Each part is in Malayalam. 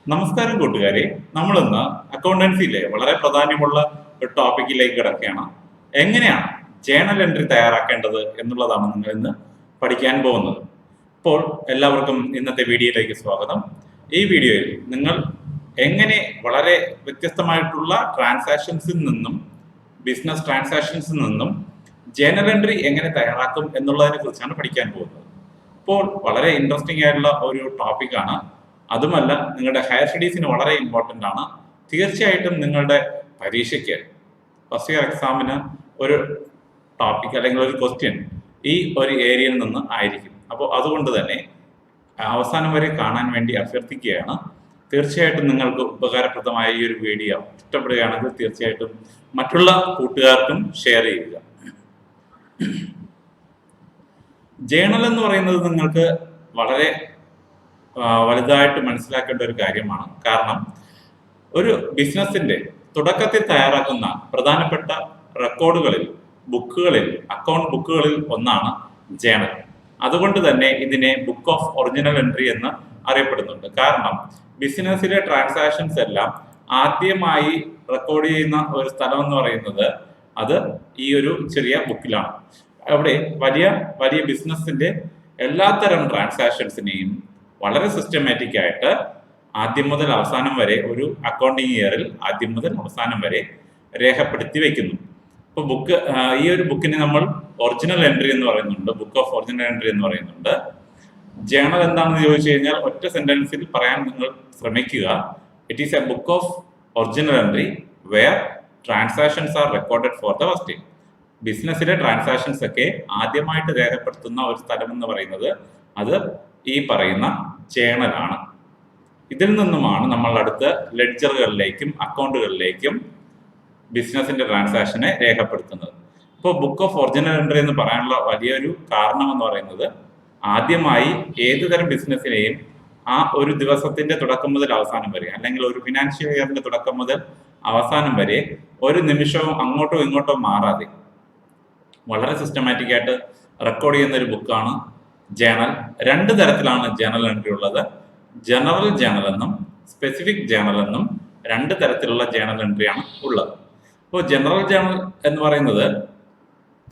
നമസ്കാരം കൂട്ടുകാരെ, നമ്മളിന്ന് അക്കൗണ്ടൻസിയിലെ വളരെ പ്രാധാന്യമുള്ള ഒരു ടോപ്പിക്കിലേക്ക് കിടക്കുകയാണ്. എങ്ങനെയാണ് ജേണൽ എൻട്രി തയ്യാറാക്കേണ്ടത് എന്നുള്ളതാണ് നിങ്ങൾ ഇന്ന് പഠിക്കാൻ പോകുന്നത്. അപ്പോൾ എല്ലാവർക്കും ഇന്നത്തെ വീഡിയോയിലേക്ക് സ്വാഗതം. ഈ വീഡിയോയിൽ നിങ്ങൾ എങ്ങനെ വളരെ വ്യത്യസ്തമായിട്ടുള്ള ട്രാൻസാക്ഷൻസിൽ നിന്നും ബിസിനസ് ട്രാൻസാക്ഷൻസിൽ നിന്നും ജേണൽ എൻട്രി എങ്ങനെ തയ്യാറാക്കും എന്നുള്ളതിനെ കുറിച്ചാണ് പഠിക്കാൻ പോകുന്നത്. അപ്പോൾ വളരെ ഇൻട്രസ്റ്റിംഗ് ആയിട്ടുള്ള ഒരു ടോപ്പിക്കാണ്. അതുമല്ല, നിങ്ങളുടെ ഹയർ സ്റ്റഡീസിന് വളരെ ഇമ്പോർട്ടൻ്റ് ആണ്. തീർച്ചയായിട്ടും നിങ്ങളുടെ പരീക്ഷയ്ക്ക് ഫസ്റ്റ് ഇയർ എക്സാമിന് ഒരു ടോപ്പിക് അല്ലെങ്കിൽ ഒരു ക്വസ്റ്റ്യൻ ഈ ഒരു ഏരിയയിൽ നിന്ന് ആയിരിക്കും. അപ്പോൾ അതുകൊണ്ട് തന്നെ അവസാനം വരെ കാണാൻ വേണ്ടി അഭ്യർത്ഥിക്കുകയാണ്. തീർച്ചയായിട്ടും നിങ്ങൾക്ക് ഉപകാരപ്രദമായ ഈ ഒരു വീഡിയോ ഇഷ്ടപ്പെടുകയാണെങ്കിൽ തീർച്ചയായിട്ടും മറ്റുള്ള കൂട്ടുകാർക്കും ഷെയർ ചെയ്യുക. ജേണൽ എന്ന് പറയുന്നത് നിങ്ങൾക്ക് വളരെ വലുതായിട്ട് മനസ്സിലാക്കേണ്ട ഒരു കാര്യമാണ്. കാരണം ഒരു ബിസിനസിന്റെ തുടക്കത്തിൽ തയ്യാറാക്കുന്ന പ്രധാനപ്പെട്ട റെക്കോർഡുകളിൽ, ബുക്കുകളിൽ, അക്കൗണ്ട് ബുക്കുകളിൽ ഒന്നാണ് ജേണൽ. അതുകൊണ്ട് തന്നെ ഇതിനെ ബുക്ക് ഓഫ് ഒറിജിനൽ എൻട്രി എന്ന് അറിയപ്പെടുന്നുണ്ട്. കാരണം ബിസിനസ്സിലെ ട്രാൻസാക്ഷൻസ് എല്ലാം ആദ്യമായി റെക്കോർഡ് ചെയ്യുന്ന ഒരു സ്ഥലം എന്ന് പറയുന്നത് അത് ഈ ഒരു ചെറിയ ബുക്കിലാണ്. അവിടെ വലിയ വലിയ ബിസിനസിന്റെ എല്ലാത്തരം ട്രാൻസാക്ഷൻസിനെയും വളരെ സിസ്റ്റമാറ്റിക് ആയിട്ട് ആദ്യം മുതൽ അവസാനം വരെ ഒരു അക്കൗണ്ടിങ് ഇയറിൽ ആദ്യം മുതൽ അവസാനം വരെ രേഖപ്പെടുത്തി വെക്കുന്നു. അപ്പോൾ ഈ ഒരു ബുക്കിനെ നമ്മൾ ഒറിജിനൽ എൻട്രി എന്ന് പറയുന്നുണ്ട്, ബുക്ക് ഓഫ് ഒറിജിനൽ എൻട്രി എന്ന് പറയുന്നുണ്ട്. ജേണൽ എന്താണെന്ന് ചോദിച്ചു കഴിഞ്ഞാൽ ഒറ്റ സെന്റൻസിൽ പറയാൻ നിങ്ങൾ ശ്രമിക്കുക. It is a book of original entry where transactions are recorded for the first time. ബിസിനസ്സിലെ ട്രാൻസാക്ഷൻസ് ഒക്കെ ആദ്യമായിട്ട് രേഖപ്പെടുത്തുന്ന ഒരു സ്ഥലം എന്ന് പറയുന്നത് അത് ഈ പറയുന്ന ജേണലാണ്. ഇതിൽ നിന്നുമാണ് നമ്മൾ അടുത്ത ലെഡ്ജറുകളിലേക്കും അക്കൗണ്ടുകളിലേക്കും ബിസിനസിന്റെ ട്രാൻസാക്ഷനെ രേഖപ്പെടുത്തുന്നത്. ഇപ്പോൾ ബുക്ക് ഓഫ് ഒറിജിനൽ എൻട്രി എന്ന് പറയാനുള്ള വലിയൊരു കാരണം എന്ന് പറയുന്നത് ആദ്യമായി ഏതു തരം ബിസിനസ്സിനെയും ആ ഒരു ദിവസത്തിന്റെ തുടക്കം മുതൽ അവസാനം വരെ, അല്ലെങ്കിൽ ഒരു ഫിനാൻഷ്യൽ ഇയറിന്റെ തുടക്കം മുതൽ അവസാനം വരെ ഒരു നിമിഷവും അങ്ങോട്ടോ ഇങ്ങോട്ടോ മാറാതെ വളരെ സിസ്റ്റമാറ്റിക് ആയിട്ട് റെക്കോർഡ് ചെയ്യുന്ന ഒരു ബുക്കാണ് ജേണൽ. രണ്ട് തരത്തിലാണ് ജേണൽ എൻട്രി ഉള്ളത്. ജനറൽ ജേണൽ എന്നും സ്പെസിഫിക് ജേണൽ എന്നും രണ്ട് തരത്തിലുള്ള ജേണൽ എൻട്രിയാണ് ഉള്ളത്. അപ്പോൾ ജനറൽ ജേണൽ എന്ന് പറയുന്നത്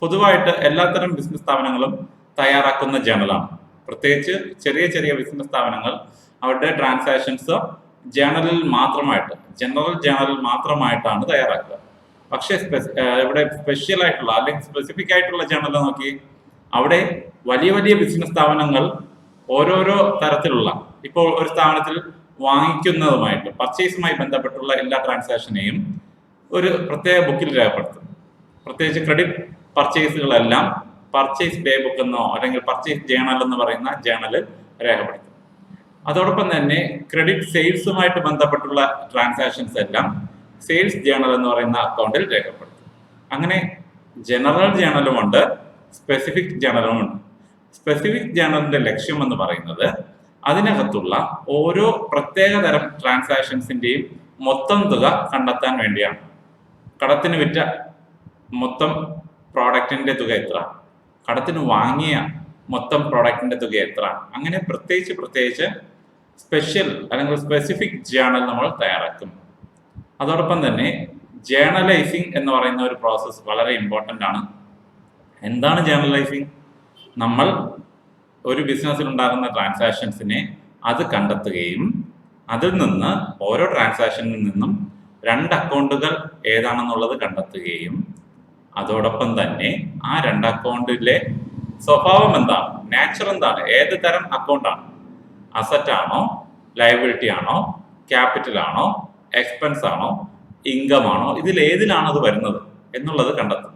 പൊതുവായിട്ട് എല്ലാത്തരം ബിസിനസ് സ്ഥാപനങ്ങളും തയ്യാറാക്കുന്ന ജേണലാണ്. പ്രത്യേകിച്ച് ചെറിയ ചെറിയ ബിസിനസ് സ്ഥാപനങ്ങൾ അവരുടെ ട്രാൻസാക്ഷൻസ് ജേണലിൽ മാത്രമായിട്ട്, ജനറൽ ജേണലിൽ മാത്രമായിട്ടാണ് തയ്യാറാക്കുക. പക്ഷേ ഇവിടെ സ്പെഷ്യൽ ആയിട്ടുള്ള അല്ലെങ്കിൽ സ്പെസിഫിക് ആയിട്ടുള്ള ജേണൽ നോക്കി, അവിടെ വലിയ വലിയ ബിസിനസ് സ്ഥാപനങ്ങൾ ഓരോരോ തരത്തിലുള്ള, ഇപ്പോൾ ഒരു സ്ഥാപനത്തിൽ വാങ്ങിക്കുന്നതുമായിട്ട് പർച്ചേസുമായി ബന്ധപ്പെട്ടുള്ള എല്ലാ ട്രാൻസാക്ഷനെയും ഒരു പ്രത്യേക ബുക്കിൽ രേഖപ്പെടുത്തും. പ്രത്യേകിച്ച് ക്രെഡിറ്റ് പർച്ചേസുകളെല്ലാം പർച്ചേസ് ഡേ ബുക്ക് എന്നോ അല്ലെങ്കിൽ പർച്ചേസ് ജേണൽ എന്ന് പറയുന്ന ജേണലിൽ രേഖപ്പെടുത്തും. അതോടൊപ്പം തന്നെ ക്രെഡിറ്റ് സെയിൽസുമായിട്ട് ബന്ധപ്പെട്ടുള്ള ട്രാൻസാക്ഷൻസ് എല്ലാം സെയിൽസ് ജേണൽ എന്ന് പറയുന്ന അക്കൗണ്ടിൽ രേഖപ്പെടുത്തും. അങ്ങനെ ജനറൽ ജേണലുമുണ്ട്, സ്പെസിഫിക് ജേണലുമുണ്ട്. സ്പെസിഫിക് ജേണലിന്റെ ലക്ഷ്യം എന്ന് പറയുന്നത് അതിനകത്തുള്ള ഓരോ പ്രത്യേക തരം ട്രാൻസാക്ഷൻസിന്റെയും മൊത്തം തുക കണ്ടെത്താൻ വേണ്ടിയാണ്. കടത്തിന് വിറ്റ മൊത്തം പ്രോഡക്റ്റിന്റെ തുക എത്ര, കടത്തിന് വാങ്ങിയ മൊത്തം പ്രോഡക്റ്റിന്റെ തുക എത്ര, അങ്ങനെ പ്രത്യേകിച്ച് സ്പെഷ്യൽ അല്ലെങ്കിൽ സ്പെസിഫിക് ജേണൽ നമ്മൾ തയ്യാറാക്കും. അതോടൊപ്പം തന്നെ ജേണലൈസിങ് എന്ന് പറയുന്ന ഒരു പ്രോസസ്സ് വളരെ ഇമ്പോർട്ടൻ്റ് ആണ്. എന്താണ് ജേണലൈസിങ്? നമ്മൾ ഒരു ബിസിനസ്സിൽ ഉണ്ടാകുന്ന ട്രാൻസാക്ഷൻസിനെ അത് കണ്ടെത്തുകയും അതിൽ നിന്ന് ഓരോ ട്രാൻസാക്ഷനിൽ നിന്നും രണ്ട് അക്കൗണ്ടുകൾ ഏതാണെന്നുള്ളത് കണ്ടെത്തുകയും അതോടൊപ്പം തന്നെ ആ രണ്ട് അക്കൗണ്ടിലെ സ്വഭാവം എന്താണ്, നാച്ചർ എന്താണ്, ഏത് തരം അക്കൗണ്ടാണ്, അസറ്റ് ആണോ, ലയബിലിറ്റി ആണോ, ക്യാപിറ്റൽ ആണോ, എക്സ്പെൻസ് ആണോ, ഇൻകം ആണോ, ഇതിൽ ഏതിലാണ് അത് വരുന്നത് എന്നുള്ളത് കണ്ടെത്തും.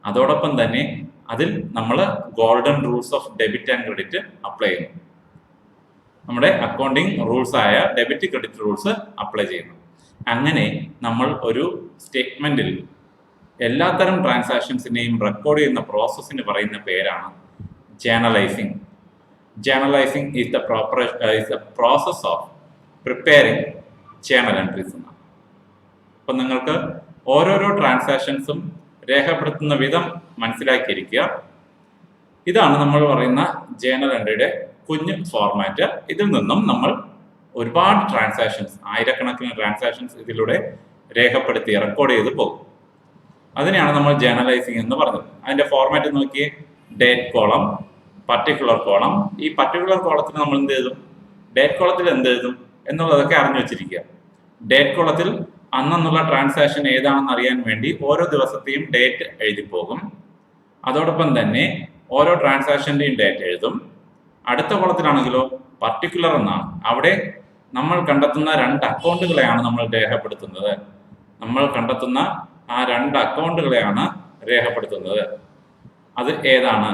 അതോടൊപ്പം തന്നെ അതിൽ നമ്മൾ golden rules of debit and credit apply ചെയ്യുന്നു. നമ്മുടെ അക്കൗണ്ടിങ് റൂൾസ് ആയ ഡെബിറ്റ് ക്രെഡിറ്റ് റൂൾസ് അപ്ലൈ ചെയ്യുന്നു. അങ്ങനെ നമ്മൾ ഒരു സ്റ്റേറ്റ്മെന്റിൽ എല്ലാത്തരം ട്രാൻസാക്ഷൻസിനെയും റെക്കോർഡ് ചെയ്യുന്ന പ്രോസസ്സിന് പറയുന്ന പേരാണ് journalising. Journalising is the process of preparing journal entries എന്നാണ്. അപ്പം നിങ്ങൾക്ക് ഓരോരോ ട്രാൻസാക്ഷൻസും രേഖപ്പെടുത്തുന്ന വിധം മനസ്സിലാക്കിയിരിക്കുക. ഇതാണ് നമ്മൾ പറയുന്ന ജേണൽ എൻട്രിയുടെ കുഞ്ഞ് ഫോർമാറ്റ്. ഇതിൽ നിന്നും നമ്മൾ ഒരുപാട് ട്രാൻസാക്ഷൻസ്, ആയിരക്കണക്കിന് ട്രാൻസാക്ഷൻസ് ഇതിലൂടെ രേഖപ്പെടുത്തി റെക്കോർഡ് ചെയ്ത് പോകും. അതിനെയാണ് നമ്മൾ ജേർണലൈസിങ് എന്ന് പറഞ്ഞത്. അതിന്റെ ഫോർമാറ്റ് നോക്കിയേ, ഡേറ്റ് കോളം, പർട്ടിക്കുലർ കോളം. ഈ പർട്ടിക്കുലർ കോളത്തിൽ നമ്മൾ എന്ത് എഴുതും, ഡേറ്റ് കോളത്തിൽ എന്ത് എഴുതും എന്നുള്ളതൊക്കെ അറിഞ്ഞു വെച്ചിരിക്കുക. ഡേറ്റ് കോളത്തിൽ അന്നുള്ള ട്രാൻസാക്ഷൻ ഏതാണെന്ന് അറിയാൻ വേണ്ടി ഓരോ ദിവസത്തെയും ഡേറ്റ് എഴുതി പോകും. അതോടൊപ്പം തന്നെ ഓരോ ട്രാൻസാക്ഷന്റെയും ഡേറ്റ് എഴുതും. അടുത്ത കോളത്തിലാണെങ്കിലോ പർട്ടിക്കുലർ എന്നാണ്. അവിടെ നമ്മൾ കണ്ടെത്തുന്ന 2 അക്കൗണ്ടുകളെയാണ് നമ്മൾ രേഖപ്പെടുത്തുന്നത്. നമ്മൾ കണ്ടെത്തുന്ന ആ 2 അക്കൗണ്ടുകളെയാണ് രേഖപ്പെടുത്തുന്നത്. അത് ഏതാണ്?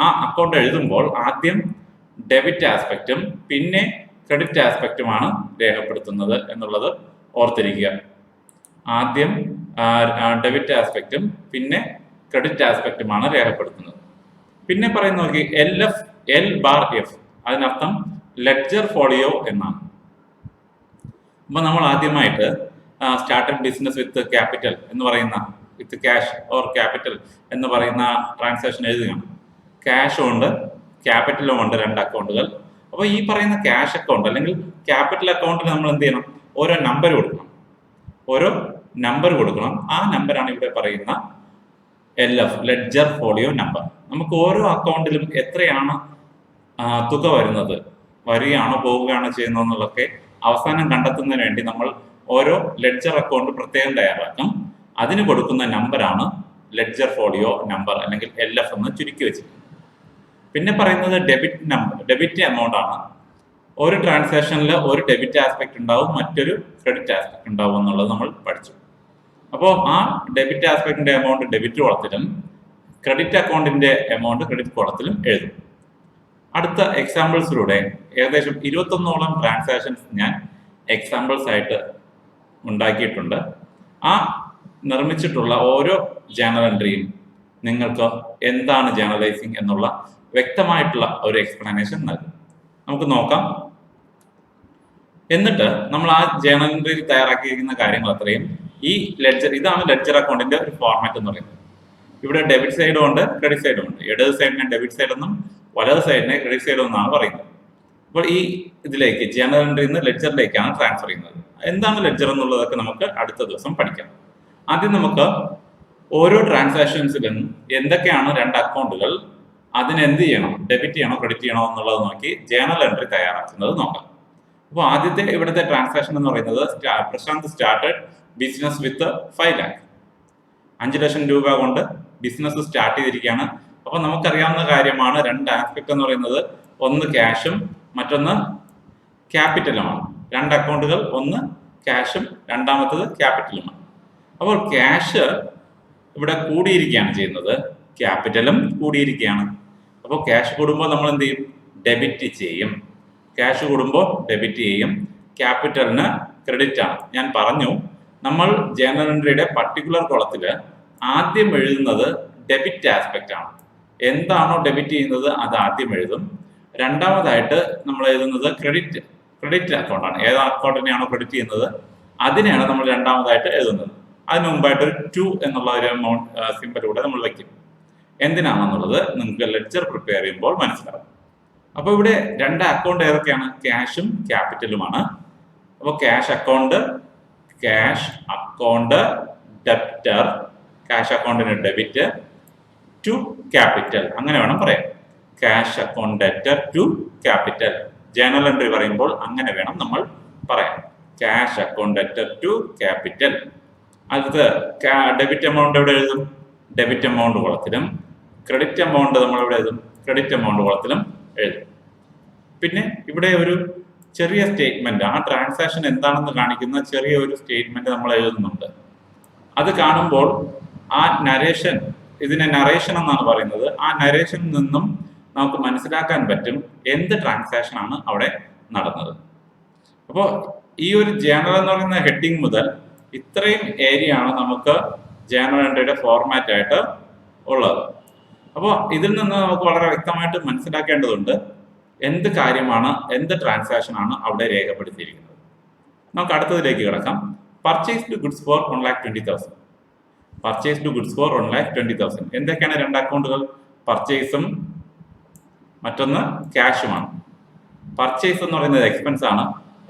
ആ അക്കൗണ്ട് എഴുതുമ്പോൾ ആദ്യം ഡെബിറ്റ് ആസ്പെക്റ്റും പിന്നെ ക്രെഡിറ്റ് ആസ്പെക്റ്റുമാണ് രേഖപ്പെടുത്തുന്നത് എന്നുള്ളത് ഓർത്തിരിക്കുക. ആദ്യം ഡെബിറ്റ് ആസ്പെക്റ്റും പിന്നെ ക്രെഡിറ്റ് ആസ്പെക്റ്റുമാണ് രേഖപ്പെടുത്തുന്നത്. പിന്നെ പറയുന്ന നോക്കി L/F, അതിനർത്ഥം ലെഡ്ജർ ഫോളിയോ എന്നാണ്. അപ്പൊ നമ്മൾ ആദ്യമായിട്ട് സ്റ്റാർട്ടഡ് ബിസിനസ് വിത്ത് ക്യാപിറ്റൽ എന്ന് പറയുന്ന, വിത്ത് ക്യാഷ് ഓർ ക്യാപിറ്റൽ എന്ന് പറയുന്ന ട്രാൻസാക്ഷൻ എഴുതുകയാണ്. ക്യാഷും ഉണ്ട് ക്യാപിറ്റലും ഉണ്ട്, 2 അക്കൗണ്ടുകൾ. അപ്പോൾ ഈ പറയുന്ന ക്യാഷ് അക്കൗണ്ട് അല്ലെങ്കിൽ ക്യാപിറ്റൽ അക്കൗണ്ടിന് നമ്മൾ എന്ത് ചെയ്യണം, ഓരോ നമ്പർ കൊടുക്കണം. ആ നമ്പറാണ് ഇവിടെ പറയുന്ന LF, ലെഡ്ജർ ഫോളിയോ നമ്പർ. നമുക്ക് ഓരോ അക്കൗണ്ടിലും എത്രയാണ് തുക വരുന്നത്, വരികയാണോ പോവുകയാണോ ചെയ്യുന്നതെന്നുള്ളതൊക്കെ അവസാനം കണ്ടെത്തുന്നതിന് വേണ്ടി നമ്മൾ ഓരോ ലെഡ്ജർ അക്കൗണ്ട് പ്രത്യേകം തയ്യാറാക്കും. അതിന് കൊടുക്കുന്ന നമ്പറാണ് ലെഡ്ജർ ഫോളിയോ നമ്പർ അല്ലെങ്കിൽ LF എന്ന് ചുരുക്കി വെച്ചിരിക്കുന്നത്. പിന്നെ പറയുന്നത് ഡെബിറ്റ് എമൗണ്ട് ആണ്. ഒരു ട്രാൻസാക്ഷനിൽ ഒരു ഡെബിറ്റ് ആസ്പെക്ട് ഉണ്ടാവും, മറ്റൊരു ക്രെഡിറ്റ് ആസ്പെക്ട് ഉണ്ടാവും എന്നുള്ളത് നമ്മൾ പഠിച്ചു. അപ്പോൾ ആ ഡെബിറ്റ് ആസ്പെക്ടിന്റെ എമൗണ്ട് ഡെബിറ്റ് കോളത്തിലും ക്രെഡിറ്റ് അക്കൗണ്ടിന്റെ എമൗണ്ട് ക്രെഡിറ്റ് കോളത്തിലും എഴുതും. അടുത്ത എക്സാമ്പിൾസിലൂടെ ഏകദേശം 21ഓളം ട്രാൻസാക്ഷൻസ് ഞാൻ എക്സാമ്പിൾസ് ആയിട്ട് ഉണ്ടാക്കിയിട്ടുണ്ട്. ആ നിർമ്മിച്ചിട്ടുള്ള ഓരോ ജേണൽ എൻട്രിയും നിങ്ങൾക്ക് എന്താണ് ജേണലൈസിങ് എന്നുള്ള വ്യക്തമായിട്ടുള്ള ഒരു എക്സ്പ്ലനേഷൻ നൽകും. നമുക്ക് നോക്കാം. എന്നിട്ട് നമ്മൾ ആ ജേണൽ എൻട്രിയിൽ തയ്യാറാക്കിയിരിക്കുന്ന കാര്യങ്ങൾ അത്രയും ഈ ഇതാണ് ലെഡ്ജർ അക്കൗണ്ടിന്റെ ഒരു ഫോർമാറ്റ് എന്ന് പറയുന്നത്. ഇവിടെ ഡെബിറ്റ് സൈഡും ഉണ്ട് ക്രെഡിറ്റ് സൈഡും ഉണ്ട്. ഇടത് സൈഡിനെ ഡെബിറ്റ് സൈഡ് എന്നും വലത് സൈഡിനെ ക്രെഡിറ്റ് സൈഡ് എന്നാണ് പറയുന്നത്. അപ്പോൾ ഈ ഇതിലേക്ക് ജേണൽ എൻട്രിയിൽ നിന്ന് ലെഡ്ജറിലേക്കാണ് ട്രാൻസ്ഫർ ചെയ്യുന്നത്. എന്താണ് ലെഡ്ജർ എന്നുള്ളതൊക്കെ നമുക്ക് അടുത്ത ദിവസം പഠിക്കാം. ആദ്യം നമുക്ക് ഓരോ ട്രാൻസാക്ഷൻസിലും എന്തൊക്കെയാണ് 2 അക്കൗണ്ടുകൾ, അതിനെന്ത് ചെയ്യണം, ഡെബിറ്റ് ചെയ്യണോ ക്രെഡിറ്റ് ചെയ്യണോ എന്നുള്ളത് നോക്കി ജേണൽ എൻട്രി തയ്യാറാക്കുന്നത് നോക്കാം. അപ്പോൾ ആദ്യത്തെ ഇവിടുത്തെ ട്രാൻസാക്ഷൻ എന്ന് പറയുന്നത് Prashant started business with 5 lakh, 5 ലക്ഷം രൂപ കൊണ്ട് ബിസിനസ് സ്റ്റാർട്ട് ചെയ്തിരിക്കുകയാണ്. അപ്പൊ നമുക്കറിയാവുന്ന കാര്യമാണ് 2 ആസ്പെക്ട് എന്ന് പറയുന്നത്, ഒന്ന് ക്യാഷും മറ്റൊന്ന് ക്യാപിറ്റലുമാണ്. 2 അക്കൗണ്ടുകൾ, ഒന്ന് ക്യാഷും രണ്ടാമത്തത് ക്യാപിറ്റലുമാണ്. അപ്പോൾ ക്യാഷ് ഇവിടെ കൂടിയിരിക്കുകയാണ് ചെയ്യുന്നത്, ക്യാപിറ്റലും കൂടിയിരിക്കുകയാണ്. അപ്പോൾ ക്യാഷ് കൂടുമ്പോൾ നമ്മൾ എന്ത് ചെയ്യും, ഡെബിറ്റ് ചെയ്യും. ക്യാഷ് കൂടുമ്പോൾ ഡെബിറ്റ് ചെയ്യും. ക്യാപിറ്റലിന് ക്രെഡിറ്റ് ആണ്. ഞാൻ പറഞ്ഞു, നമ്മൾ ജേണൽ എൻട്രിയുടെ പർട്ടിക്കുലർ കോളത്തിൽ ആദ്യം എഴുതുന്നത് ഡെബിറ്റ് ആസ്പെക്റ്റ് ആണ്. എന്താണോ ഡെബിറ്റ് ചെയ്യുന്നത് അത് ആദ്യം എഴുതും. രണ്ടാമതായിട്ട് നമ്മൾ എഴുതുന്നത് ക്രെഡിറ്റ് അക്കൗണ്ടാണ്. ഏത് അക്കൗണ്ടിനെയാണോ ക്രെഡിറ്റ് ചെയ്യുന്നത് അതിനെയാണ് നമ്മൾ രണ്ടാമതായിട്ട് എഴുതുന്നത്. അതിന് മുമ്പായിട്ട് ഒരു 2 എന്നുള്ള ഒരു സിമ്പലൂടെ നമ്മൾ വയ്ക്കും. എന്തിനാണെന്നുള്ളത് നിങ്ങൾക്ക് ലെഡ്ജർ പ്രിപ്പയർ ചെയ്യുമ്പോൾ മനസ്സിലാവും. അപ്പോൾ ഇവിടെ 2 അക്കൗണ്ട് ഏതൊക്കെയാണ്, ക്യാഷും ക്യാപിറ്റലുമാണ്. അപ്പോൾ ക്യാഷ് അക്കൗണ്ട് ഡെപ്റ്റർ, ക്യാഷ് അക്കൗണ്ടിന് ഡെബിറ്റ് ടു ക്യാപിറ്റൽ, അങ്ങനെ വേണം പറയാം. Cash account debtor to capital, journal entry പറയുമ്പോൾ അങ്ങനെ വേണം നമ്മൾ പറയാം. Cash account debtor to capital. അടുത്ത് ഡെബിറ്റ് എമൗണ്ട് എവിടെ എഴുതും, ഡെബിറ്റ് എമൗണ്ട് കോളത്തിലും. ക്രെഡിറ്റ് എമൗണ്ട് നമ്മൾ എവിടെ എഴുതും, ക്രെഡിറ്റ് എമൗണ്ട് കോളത്തിലും എഴുതും. പിന്നെ ഇവിടെ ഒരു ചെറിയ സ്റ്റേറ്റ്മെന്റ്, ആ ട്രാൻസാക്ഷൻ എന്താണെന്ന് കാണിക്കുന്ന ചെറിയ ഒരു സ്റ്റേറ്റ്മെന്റ് നമ്മൾ എഴുതുന്നുണ്ട്. അത് കാണുമ്പോൾ ആ നരേഷൻ, ഇതിനെ നറേഷൻ എന്നാണ് പറയുന്നത്, ആ നരേഷനിൽ നിന്നും നമുക്ക് മനസ്സിലാക്കാൻ പറ്റും എന്ത് ട്രാൻസാക്ഷൻ ആണ് അവിടെ നടന്നത്. അപ്പോൾ ഈ ഒരു ജേണൽ എന്ന് പറയുന്ന ഹെഡിങ് മുതൽ ഇത്രയും ഏരിയ ആണ് നമുക്ക് ജേണൽ എൻട്രിയുടെ ഫോർമാറ്റ് ആയിട്ട് ഉള്ളത്. അപ്പോൾ ഇതിൽ നിന്ന് നമുക്ക് വളരെ വ്യക്തമായിട്ട് മനസ്സിലാക്കേണ്ടതുണ്ട് എന്ത് കാര്യമാണ്, എന്ത് ട്രാൻസാക്ഷൻ ആണ് അവിടെ രേഖപ്പെടുത്തിയിരിക്കുന്നത്. നമുക്ക് അടുത്തതിലേക്ക് കിടക്കാം. Purchased goods four 1,20,000. Purchased goods four 1,20,000. എന്തൊക്കെയാണ് 2 അക്കൗണ്ടുകൾ, പർച്ചേസും മറ്റൊന്ന് ക്യാഷുമാണ്. പർച്ചേസ് എന്ന് പറയുന്നത് എക്സ്പെൻസ് ആണ്,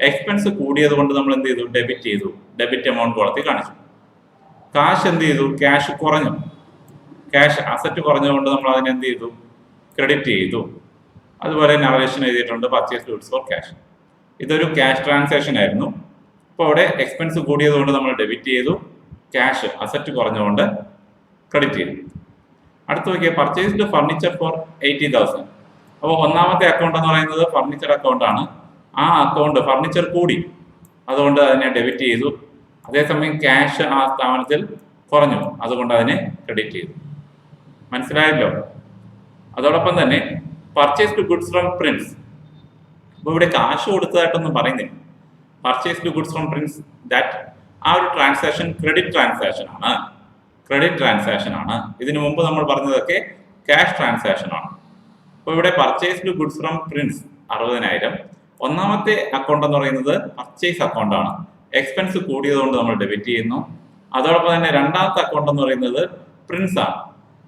എക്സ്പെൻസ് കൂടിയത് കൊണ്ട് നമ്മൾ എന്ത് ചെയ്തു? ഡെബിറ്റ് ചെയ്തു. ഡെബിറ്റ് എമൗണ്ട് കോളത്തിൽ കാണിച്ചു. കാശ് എന്ത് ചെയ്തു? ക്യാഷ് കുറഞ്ഞു. ക്യാഷ് അസറ്റ് കുറഞ്ഞുകൊണ്ട് നമ്മൾ അതിനെ എന്ത് ചെയ്തു? ക്രെഡിറ്റ് ചെയ്തു. അതുപോലെ നവലേഷൻ എഴുതിയിട്ടുണ്ട് പർച്ചേസ് ഗുഡ്സ് ഫോർ ക്യാഷ്. ഇതൊരു ക്യാഷ് ട്രാൻസാക്ഷൻ ആയിരുന്നു. അപ്പോൾ അവിടെ എക്സ്പെൻസ് കൂടിയത് കൊണ്ട് നമ്മൾ ഡെബിറ്റ് ചെയ്തു. ക്യാഷ് അസറ്റ് കുറഞ്ഞുകൊണ്ട് ക്രെഡിറ്റ് ചെയ്തു. അടുത്ത് നോക്കിയാൽ പർച്ചേസ്ഡ് ഫർണിച്ചർ ഫോർ 80,000. അപ്പോൾ ഒന്നാമത്തെ അക്കൗണ്ട് എന്ന് പറയുന്നത് ഫർണിച്ചർ അക്കൗണ്ടാണ്. ആ അക്കൗണ്ട് ഫർണിച്ചർ കൂടി, അതുകൊണ്ട് അതിനെ ഡെബിറ്റ് ചെയ്തു. അതേസമയം ക്യാഷ് ആ സ്ഥാപനത്തിൽ കുറഞ്ഞു, അതുകൊണ്ട് അതിനെ ക്രെഡിറ്റ് ചെയ്തു. മനസ്സിലായല്ലോ? അതോടൊപ്പം തന്നെ പർച്ചേസ്ഡ് ഗുഡ്സ് ഫ്രം പ്രിൻസ്. അപ്പോൾ ഇവിടെ കാശ് കൊടുത്തതായിട്ടൊന്നും പറയുന്നില്ല. Purchased goods from Prince that ആ ഒരു ട്രാൻസാക്ഷൻ ക്രെഡിറ്റ് ട്രാൻസാക്ഷൻ ആണ്. ക്രെഡിറ്റ് ട്രാൻസാക്ഷൻ ആണ്. ഇതിനു മുമ്പ് നമ്മൾ പറഞ്ഞതൊക്കെ ക്യാഷ് ട്രാൻസാക്ഷൻ ആണ്. അപ്പോൾ ഇവിടെ പർച്ചേസ്ഡ് ഗുഡ്സ് ഫ്രം പ്രിൻസ് 60,000. ഒന്നാമത്തെ അക്കൗണ്ട് എന്ന് പറയുന്നത് പർച്ചേസ് അക്കൗണ്ട് ആണ്. എക്സ്പെൻസ് കൂടിയതുകൊണ്ട് നമ്മൾ ഡെബിറ്റ് ചെയ്യുന്നു. അതോടൊപ്പം തന്നെ രണ്ടാമത്തെ അക്കൗണ്ട് എന്ന് പറയുന്നത് പ്രിൻസ് ആണ്.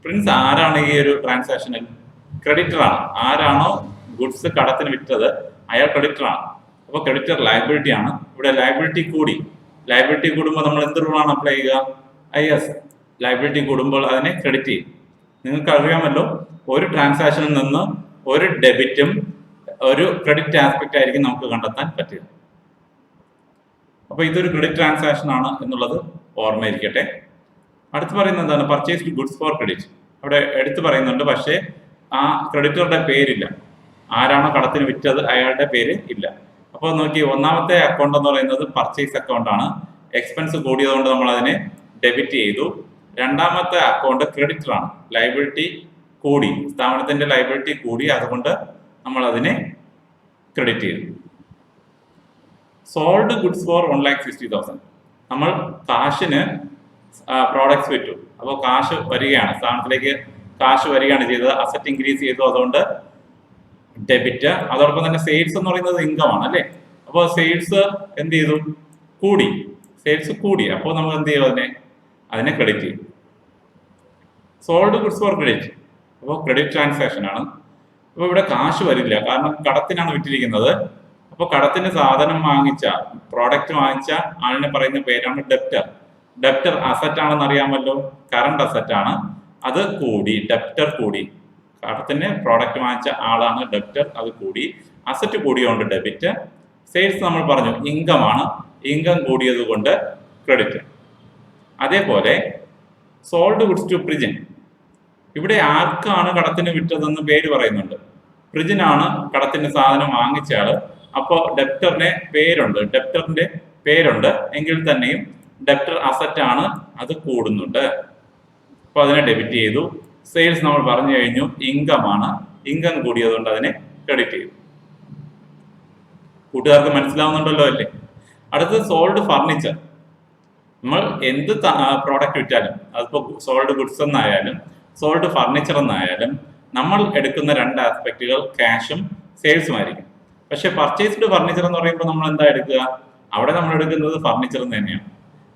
പ്രിൻസ് ആരാണ് ഈ ഒരു ട്രാൻസാക്ഷനിൽ? ക്രെഡിറ്റർ ആണ്. ആരാണോ ഗുഡ്സ് കടത്തിന് വിറ്റത് അയാൾ ക്രെഡിറ്റർ ആണ്. അപ്പോൾ ക്രെഡിറ്റർ ലയബിലിറ്റി ആണ്. ഇവിടെ ലയബിലിറ്റി കൂടി. ലയബിലിറ്റി കൂടുമ്പോൾ നമ്മൾ എന്ത് റൂളാണ് അപ്ലൈ ചെയ്യുക? യെസ്, ലയബിലിറ്റി കൂടുമ്പോൾ അതിനെ ക്രെഡിറ്റ് ചെയ്യും. നിങ്ങൾക്ക് അറിയാമല്ലോ, ഒരു ട്രാൻസാക്ഷനിൽ നിന്ന് ഒരു ഡെബിറ്റും ഒരു ക്രെഡിറ്റ് ആസ്പെക്റ്റ് ആയിരിക്കും നമുക്ക് കണ്ടെത്താൻ പറ്റുക. അപ്പോൾ ഇതൊരു ക്രെഡിറ്റ് ട്രാൻസാക്ഷൻ ആണ് എന്നുള്ളത് ഓർമ്മയിരിക്കട്ടെ. അടുത്ത് പറയുന്നത് എന്താണ്? Purchased goods four credit. അവിടെ എടുത്തു പറയുന്നുണ്ട്, പക്ഷേ ആ ക്രെഡിറ്ററുടെ പേരില്ല. ആരാണോ കടത്തിന് വിറ്റത് അയാളുടെ പേര് ഇല്ല. അപ്പോൾ നോക്കി, ഒന്നാമത്തെ അക്കൗണ്ട് എന്ന് പറയുന്നത് പർച്ചേസ് അക്കൗണ്ട് ആണ്. എക്സ്പെൻസ് കൂടിയതുകൊണ്ട് നമ്മൾ അതിനെ ഡെബിറ്റ് ചെയ്തു. രണ്ടാമത്തെ അക്കൗണ്ട് ക്രെഡിറ്റർ ആണ്. ലയബിലിറ്റി കൂടി, സ്ഥാപനത്തിന്റെ ലയബിലിറ്റി കൂടി, അതുകൊണ്ട് നമ്മൾ അതിനെ ക്രെഡിറ്റ് ചെയ്തു. Sold goods for 1,60,000. നമ്മൾ കാശിന് പ്രോഡക്ട്സ് വിറ്റു. അപ്പോൾ കാശ് വരികയാണ്, സ്ഥാപനത്തിലേക്ക് കാശ് വരികയാണ് ചെയ്തത്. അസറ്റ് ഇൻക്രീസ് ചെയ്തു, അതുകൊണ്ട് ഡെബിറ്റ്. അതോടൊപ്പം തന്നെ സെയിൽസ് എന്ന് പറയുന്നത് ഇൻകം ആണ് അല്ലേ? അപ്പോൾ സെയിൽസ് എന്ത് ചെയ്തു? കൂടി. സെയിൽസ് കൂടി, അപ്പോൾ നമ്മൾ എന്ത് ചെയ്യും? അതിനെ ക്രെഡിറ്റ് ചെയ്യും. സോൾഡ് ഗുഡ്സ് ഫോർ ക്രെഡിറ്റ്, അപ്പോൾ ക്രെഡിറ്റ് ട്രാൻസാക്ഷൻ ആണ്. അപ്പോൾ ഇവിടെ കാശ് വരില്ല, കാരണം കടത്തിനാണ് വിറ്റിരിക്കുന്നത്. അപ്പോൾ കടത്തിന് സാധനം വാങ്ങിച്ച, പ്രോഡക്റ്റ് വാങ്ങിച്ച ആളിനെ പറയുന്ന പേരാണ് ഡെപ്റ്റർ. ഡെപ്റ്റർ അസറ്റ് ആണെന്ന് അറിയാമല്ലോ, കറണ്ട് അസറ്റ് ആണ്. അത് കൂടി, ഡെപ്റ്റർ കൂടി. കടത്തിന് പ്രോഡക്റ്റ് വാങ്ങിച്ച ആളാണ് ഡെപ്റ്റർ, അത് കൂടി. Asset കൂടിയോണ്ട് debit. സെയിൽസ് നമ്മൾ പറഞ്ഞു ഇൻകം ആണ്. ഇൻകം കൂടിയത് കൊണ്ട് ക്രെഡിറ്റ്. അതേപോലെ സോൾഡ് ഗുഡ്സ് ടു പ്രിജൻ. ഇവിടെ ആർക്കാണ് കടത്തിന് വിറ്റതെന്ന് പേര് പറയുന്നുണ്ട്. പ്രിജനാണ് കടത്തിന് സാധനം വാങ്ങിച്ചയാള്. അപ്പോൾ ഡെപ്റ്ററിന്റെ പേരുണ്ട്, ഡെപ്റ്ററിന്റെ പേരുണ്ട് എങ്കിൽ തന്നെയും ഡെപ്റ്റർ അസറ്റ് ആണ്, അത് കൂടുന്നുണ്ട്. അപ്പോൾ അതിനെ ഡെബിറ്റ് ചെയ്തു. സെയിൽസ് നമ്മൾ പറഞ്ഞു കഴിഞ്ഞു ഇൻകം ആണ്. ഇൻകം കൂടിയതുകൊണ്ട് അതിനെ ക്രെഡിറ്റ് ചെയ്തു. കൂട്ടുകാർക്ക് മനസ്സിലാവുന്നുണ്ടല്ലോ അല്ലേ? അടുത്തത് സോൾഡ് ഫർണിച്ചർ. നമ്മൾ എന്ത് പ്രോഡക്റ്റ് വിറ്റാലും, അതിപ്പോൾ സോൾഡ് ഗുഡ്സ് എന്നായാലും സോൾഡ് ഫർണിച്ചർ എന്നായാലും നമ്മൾ എടുക്കുന്ന രണ്ട് ആസ്പെക്റ്റുകൾ ക്യാഷും സെയിൽസും ആയിരിക്കും. പക്ഷെ പർച്ചേസ്ഡ് ഫർണിച്ചർ എന്ന് പറയുമ്പോൾ നമ്മൾ എന്താ എടുക്കുക? അവിടെ നമ്മൾ എടുക്കുന്നത് ഫർണിച്ചർ തന്നെയാണ്.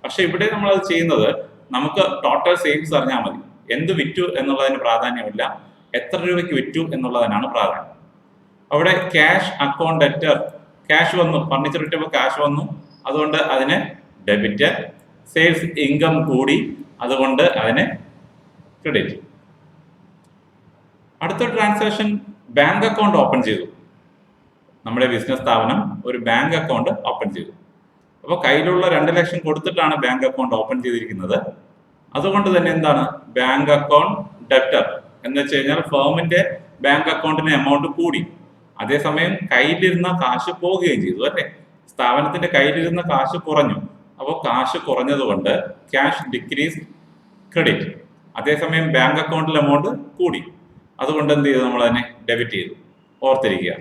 പക്ഷെ ഇവിടെ നമ്മൾ അത് ചെയ്യുന്നത് നമുക്ക് ടോട്ടൽ സെയിൽസ് അറിഞ്ഞാൽ മതി. എന്ത് വിറ്റു എന്നുള്ളതിന് പ്രാധാന്യമില്ല, എത്ര രൂപയ്ക്ക് വിറ്റു എന്നുള്ളതിനാണ് പ്രാധാന്യം. അവിടെ ക്യാഷ് അക്കൗണ്ട് ഡെറ്റർ, ക്യാഷ് വന്നു, ഫർണിച്ചർ വിറ്റപ്പോൾ ക്യാഷ് വന്നു, അതുകൊണ്ട് അതിന് ഡെബിറ്റ്. സെയിൽസ് ഇൻകം കൂടി, അതുകൊണ്ട് അതിന് ക്രെഡിറ്റ്. അടുത്ത ട്രാൻസാക്ഷൻ ബാങ്ക് അക്കൗണ്ട് ഓപ്പൺ ചെയ്തു. നമ്മുടെ ബിസിനസ് സ്ഥാപനം ഒരു ബാങ്ക് അക്കൗണ്ട് ഓപ്പൺ ചെയ്തു. അപ്പോൾ കയ്യിലുള്ള 2 ലക്ഷം കൊടുത്തിട്ടാണ് ബാങ്ക് അക്കൗണ്ട് ഓപ്പൺ ചെയ്തിരിക്കുന്നത്. അതുകൊണ്ട് തന്നെ എന്താണ് ബാങ്ക് അക്കൗണ്ട് ഡെപ്റ്റർ എന്ന് വെച്ച് കഴിഞ്ഞാൽ ഫേമിന്റെ ബാങ്ക് അക്കൗണ്ടിന് എമൗണ്ട് കൂടി, അതേസമയം കയ്യിലിരുന്ന കാശ് പോവുകയും ചെയ്തു അല്ലേ? സ്ഥാപനത്തിന്റെ കയ്യിലിരുന്ന കാശ് കുറഞ്ഞു. അപ്പോൾ കാശ് കുറഞ്ഞതുകൊണ്ട് ക്യാഷ് ഡിക്രീസ് ക്രെഡിറ്റ്. അതേസമയം ബാങ്ക് അക്കൗണ്ടിൽ എമൗണ്ട് കൂടി, അതുകൊണ്ട് എന്ത് ചെയ്തു? നമ്മൾ അതിനെ ഡെബിറ്റ് ചെയ്തു. ഓർത്തിരിക്കുക.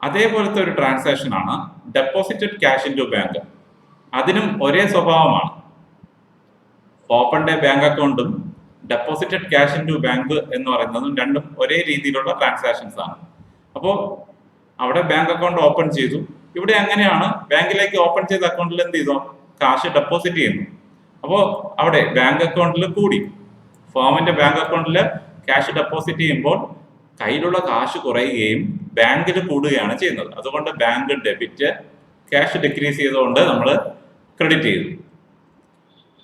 അതേപോലത്തെ ഒരു ട്രാൻസാക്ഷൻ ആണ് deposited cash into bank. അതിനും ഒരേ സ്വഭാവമാണ്. ഓപ്പൺ ഡേ ബാങ്ക് അക്കൗണ്ടും deposited cash into bank എന്ന് പറയുന്നതും രണ്ടും ഒരേ രീതിയിലുള്ള ട്രാൻസാക്ഷൻസ് ആണ്. അപ്പോൾ അവിടെ ബാങ്ക് അക്കൗണ്ട് ഓപ്പൺ ചെയ്തു. ഇവിടെ അങ്ങനെയാണ്, ബാങ്കിലേക്ക് ഓപ്പൺ ചെയ്ത അക്കൗണ്ടിൽ എന്ത് ചെയ്തോ? കാശ് ഡെപ്പോസിറ്റ് ചെയ്യുന്നു. അപ്പോൾ അവിടെ ബാങ്ക് അക്കൗണ്ടിൽ കൂടി, ഫേമിന്റെ ബാങ്ക് അക്കൗണ്ടിൽ ക്യാഷ് ഡെപ്പോസിറ്റ് ചെയ്യുമ്പോൾ കയ്യിലുള്ള കാശ് കുറയുകയും ബാങ്കിൽ കൂടുകയാണ് ചെയ്യുന്നത്. അതുകൊണ്ട് ബാങ്ക് ഡെബിറ്റ്, ക്യാഷ് ഡിക്രീസ് ചെയ്തുകൊണ്ട് നമ്മൾ ക്രെഡിറ്റ് ചെയ്തു.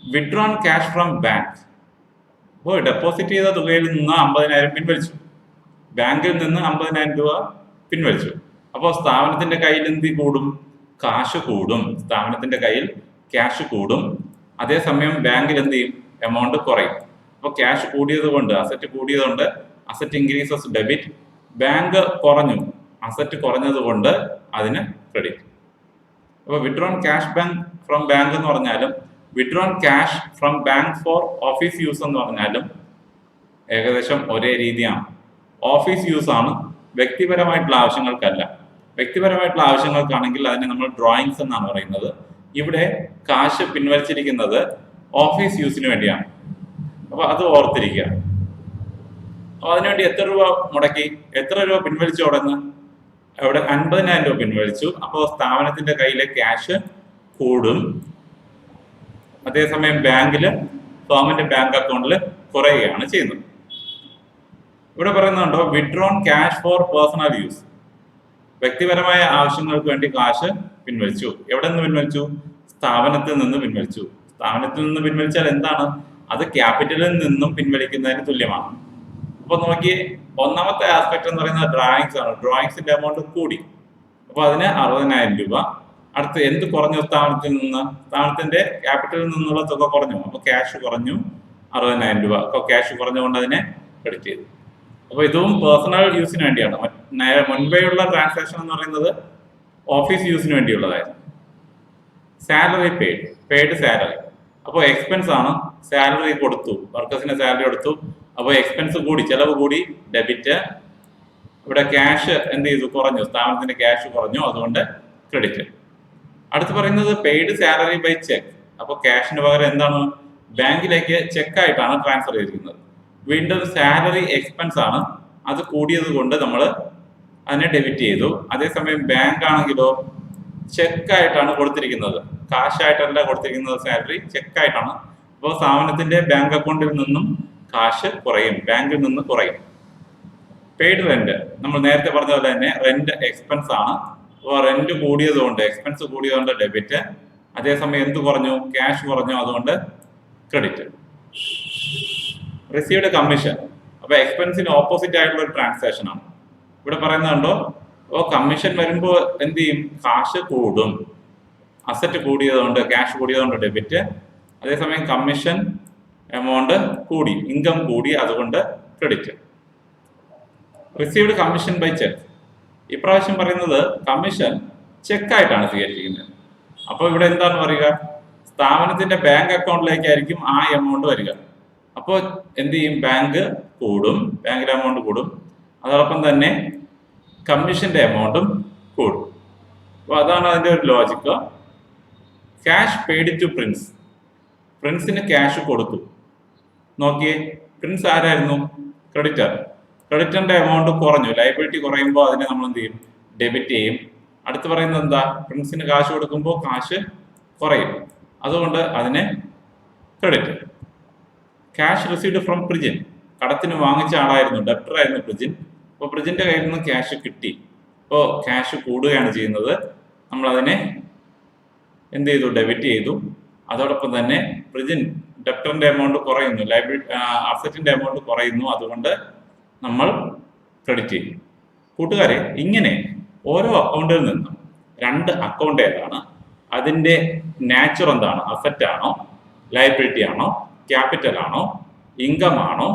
വിഡ്രോൺ ക്യാഷ് ഫ്രം ബാങ്ക്, അപ്പോൾ ഡെപ്പോസിറ്റ് ചെയ്ത തുകയിൽ നിന്ന് 50,000 പിൻവലിച്ചു, ബാങ്കിൽ നിന്ന് 50,000 രൂപ പിൻവലിച്ചു. അപ്പോൾ സ്ഥാപനത്തിന്റെ കയ്യിൽ എന്ത് കൂടും? കാശ് കൂടും. സ്ഥാപനത്തിന്റെ കയ്യിൽ ക്യാഷ് കൂടും. അതേസമയം ബാങ്കിൽ എന്ത് ചെയ്യും? എമൗണ്ട് കുറയും. അപ്പോൾ ക്യാഷ് കൂടിയത് കൊണ്ട്, അസറ്റ് കൂടിയത് കൊണ്ട് അസറ്റ് ഇൻക്രീസസ് ഡെബിറ്റ്, ബാങ്ക് കുറഞ്ഞു, അസറ്റ് കുറഞ്ഞത് കൊണ്ട് അതിന് ക്രെഡിറ്റ്. അപ്പോൾ withdrawn cash bank from bank എന്ന് പറഞ്ഞാലും withdrawn cash from bank for office use എന്ന് പറഞ്ഞാലും ഏകദേശം ഒരേ രീതിയാണ്. ഓഫീസ് യൂസ് ആണ്, വ്യക്തിപരമായിട്ടുള്ള ആവശ്യങ്ങൾക്കല്ല. വ്യക്തിപരമായിട്ടുള്ള ആവശ്യങ്ങൾക്കാണെങ്കിൽ അതിനെ നമ്മൾ ഡ്രോയിങ്സ് എന്നാണ് പറയുന്നത്. ഇവിടെ കാശ് പിൻവലിച്ചിരിക്കുന്നത് ഓഫീസ് യൂസിന് വേണ്ടിയാണ്. അപ്പൊ അത് ഓർത്തിരിക്കുക. അപ്പൊ അതിനുവേണ്ടി എത്ര രൂപ മുടക്കി, എത്ര രൂപ പിൻവലിച്ചു? അവിടെ അവിടെ 50,000 രൂപ പിൻവലിച്ചു. അപ്പോൾ സ്ഥാപനത്തിന്റെ കയ്യിലെ ക്യാഷ് കൂടും. അതേസമയം ബാങ്കില്, ഫേമിന്റെ ബാങ്ക് അക്കൗണ്ടിൽ കുറയുകയാണ് ചെയ്യുന്നത്. ഇവിടെ പറയുന്നുണ്ടോ withdrawn cash four personal use, വ്യക്തിപരമായ ആവശ്യങ്ങൾക്ക് വേണ്ടി കാശ് പിൻവലിച്ചു. എവിടെ നിന്ന് പിൻവലിച്ചു? സ്ഥാപനത്തിൽ നിന്ന് പിൻവലിച്ചു. സ്ഥാപനത്തിൽ നിന്ന് പിൻവലിച്ചാൽ എന്താണ്? അത് ക്യാപിറ്റലിൽ നിന്നും പിൻവലിക്കുന്നതിന് തുല്യമാണ്. അപ്പൊ നോക്കി, ഒന്നാമത്തെ ആസ്പെക്ട് എന്ന് പറയുന്നത് ഡ്രോയിങ്സ് ആണ്. ഡ്രോയിങ്സിന്റെ എമൗണ്ട് കൂടി, അപ്പൊ അതിന് 60,000 രൂപ. അടുത്ത് എന്ത് കുറഞ്ഞു? സ്ഥാപനത്തിൽ നിന്ന്, സ്ഥാപനത്തിന്റെ ക്യാപിറ്റലിൽ നിന്നുള്ള തുക കുറഞ്ഞു, അപ്പൊ ക്യാഷ് കുറഞ്ഞു 60,000 രൂപ. അപ്പൊ ക്യാഷ് കുറഞ്ഞുകൊണ്ട് അതിനെ ക്രെഡിറ്റ് ചെയ്തു. അപ്പൊ ഇതും പേഴ്സണൽ യൂസിന് വേണ്ടിയാണ്. മുൻപേയുള്ള ട്രാൻസാക്ഷൻ എന്ന് പറയുന്നത് ഓഫീസ് യൂസിന് വേണ്ടിയുള്ളതായിരുന്നു. സാലറി പെയ്ഡ് സാലറി, അപ്പോൾ എക്സ്പെൻസ് ആണ്. സാലറി കൊടുത്തു, വർക്കേഴ്സിന് സാലറി കൊടുത്തു, അപ്പോൾ എക്സ്പെൻസ് കൂടി, ചെലവ് കൂടി, ഡെബിറ്റ്. ഇവിടെ ക്യാഷ് എന്ത് ചെയ്തു? കുറഞ്ഞു, സ്ഥാപനത്തിന്റെ ക്യാഷ് കുറഞ്ഞു, അതുകൊണ്ട് ക്രെഡിറ്റ്. അടുത്ത് പറയുന്നത് പെയ്ഡ് സാലറി ബൈ ചെക്ക്. അപ്പോൾ ക്യാഷിന് പകരം എന്താണ്? ബാങ്കിലേക്ക് ചെക്കായിട്ടാണ് ട്രാൻസ്ഫർ ചെയ്തിരിക്കുന്നത്. വീണ്ടും സാലറി എക്സ്പെൻസ് ആണ്, അത് കൂടിയത് കൊണ്ട് നമ്മൾ അതിനെ ഡെബിറ്റ് ചെയ്തു. അതേസമയം ബാങ്ക് ആണെങ്കിലോ ചെക്കായിട്ടാണ് കൊടുത്തിരിക്കുന്നത്, കാശായിട്ടല്ല കൊടുത്തിരിക്കുന്നത്. സാലറി ചെക്കായിട്ടാണ്. അപ്പോൾ സ്ഥാപനത്തിന്റെ ബാങ്ക് അക്കൗണ്ടിൽ നിന്നും കാശ് കുറയും, ബാങ്കിൽ നിന്ന് കുറയും. പെയ്ഡ് റെന്റ്, നമ്മൾ നേരത്തെ പറഞ്ഞ പോലെ തന്നെ റെന്റ് എക്സ്പെൻസ് ആണ്. അപ്പോൾ റെന്റ് കൂടിയതുകൊണ്ട്, എക്സ്പെൻസ് കൂടിയതുകൊണ്ട് ഡെബിറ്റ്. അതേസമയം എന്ത് കുറഞ്ഞു? ക്യാഷ് കുറഞ്ഞു, അതുകൊണ്ട് ക്രെഡിറ്റ്. റിസീവ്ഡ് കമ്മീഷൻ, അപ്പൊ എക്സ്പെൻസിന് ഓപ്പോസിറ്റ് ആയിട്ടുള്ള ഒരു ട്രാൻസാക്ഷൻ ആണ്. ഇവിടെ പറയുന്നുണ്ടോ, അപ്പോൾ കമ്മീഷൻ വരുമ്പോൾ എന്ത് ചെയ്യും? കാശ് കൂടും, അസറ്റ് കൂടിയതുകൊണ്ട്, ക്യാഷ് കൂടിയതുകൊണ്ട് ഡെബിറ്റ്. അതേസമയം കമ്മീഷൻ എമൗണ്ട് കൂടി, ഇൻകം കൂടി, അതുകൊണ്ട് credit. Received commission by cheque, ഇപ്രാവശ്യം പറയുന്നത് കമ്മീഷൻ ചെക്കായിട്ടാണ് സ്വീകരിച്ചിരിക്കുന്നത്. അപ്പോൾ ഇവിടെ എന്താണ് പറയുക? സ്ഥാപനത്തിന്റെ ബാങ്ക് അക്കൗണ്ടിലേക്കായിരിക്കും ആ എമൗണ്ട് വരിക. അപ്പോൾ എന്ത് ചെയ്യും? ബാങ്ക് കൂടും, ബാങ്കിലെ എമൗണ്ട് കൂടും, അതോടൊപ്പം തന്നെ കമ്മീഷന്റെ എമൗണ്ടും കൂടും. അപ്പോൾ അതാണ് അതിന്റെ ഒരു logic. Cash paid to Prince, പ്രിൻസിന് ക്യാഷ് കൊടുത്തു. നോക്കിയേ, പ്രിൻസ് ആരായിരുന്നു? ക്രെഡിറ്റർ. ക്രെഡിറ്ററിന്റെ എമൗണ്ട് കുറഞ്ഞു, ലയബിലിറ്റി കുറയുമ്പോൾ അതിനെ നമ്മൾ എന്ത് ചെയ്യും? ഡെബിറ്റ് ചെയ്യും. അടുത്ത് പറയുന്നത് എന്താ? പ്രിൻസിന് കാശ് കൊടുക്കുമ്പോൾ കാശ് കുറയും, അതുകൊണ്ട് അതിനെ credit. Cash received from Prijin, കടത്തിന് വാങ്ങിച്ച ആളായിരുന്നു, ഡെപ്റ്റർ ആയിരുന്നു പ്രിജിൻ. അപ്പോൾ പ്രിജിന്റെ കയ്യിൽ നിന്ന് ക്യാഷ് കിട്ടി, അപ്പോൾ ക്യാഷ് കൂടുകയാണ് ചെയ്യുന്നത്. നമ്മൾ അതിനെ എന്ത് ചെയ്തു? ഡെബിറ്റ് ചെയ്തു. അതോടൊപ്പം തന്നെ പ്രിജിൻ ഡെപ്റ്ററിന്റെ എമൗണ്ട് കുറയുന്നു, ലയബിലിറ്റി അസറ്റിന്റെ എമൗണ്ട് കുറയുന്നു, അതുകൊണ്ട് നമ്മൾ ക്രെഡിറ്റ് ചെയ്യും. കൂട്ടുകാരെ, ഇങ്ങനെ ഓരോ അക്കൗണ്ടിൽ നിന്നും രണ്ട് അക്കൗണ്ട് ഏതാണ്, അതിന്റെ നാച്ചർ എന്താണ്, അസറ്റ് ആണോ, ലയബിലിറ്റി ആണോ, ക്യാപിറ്റൽ ആണോ, ഇൻകം ആണോ,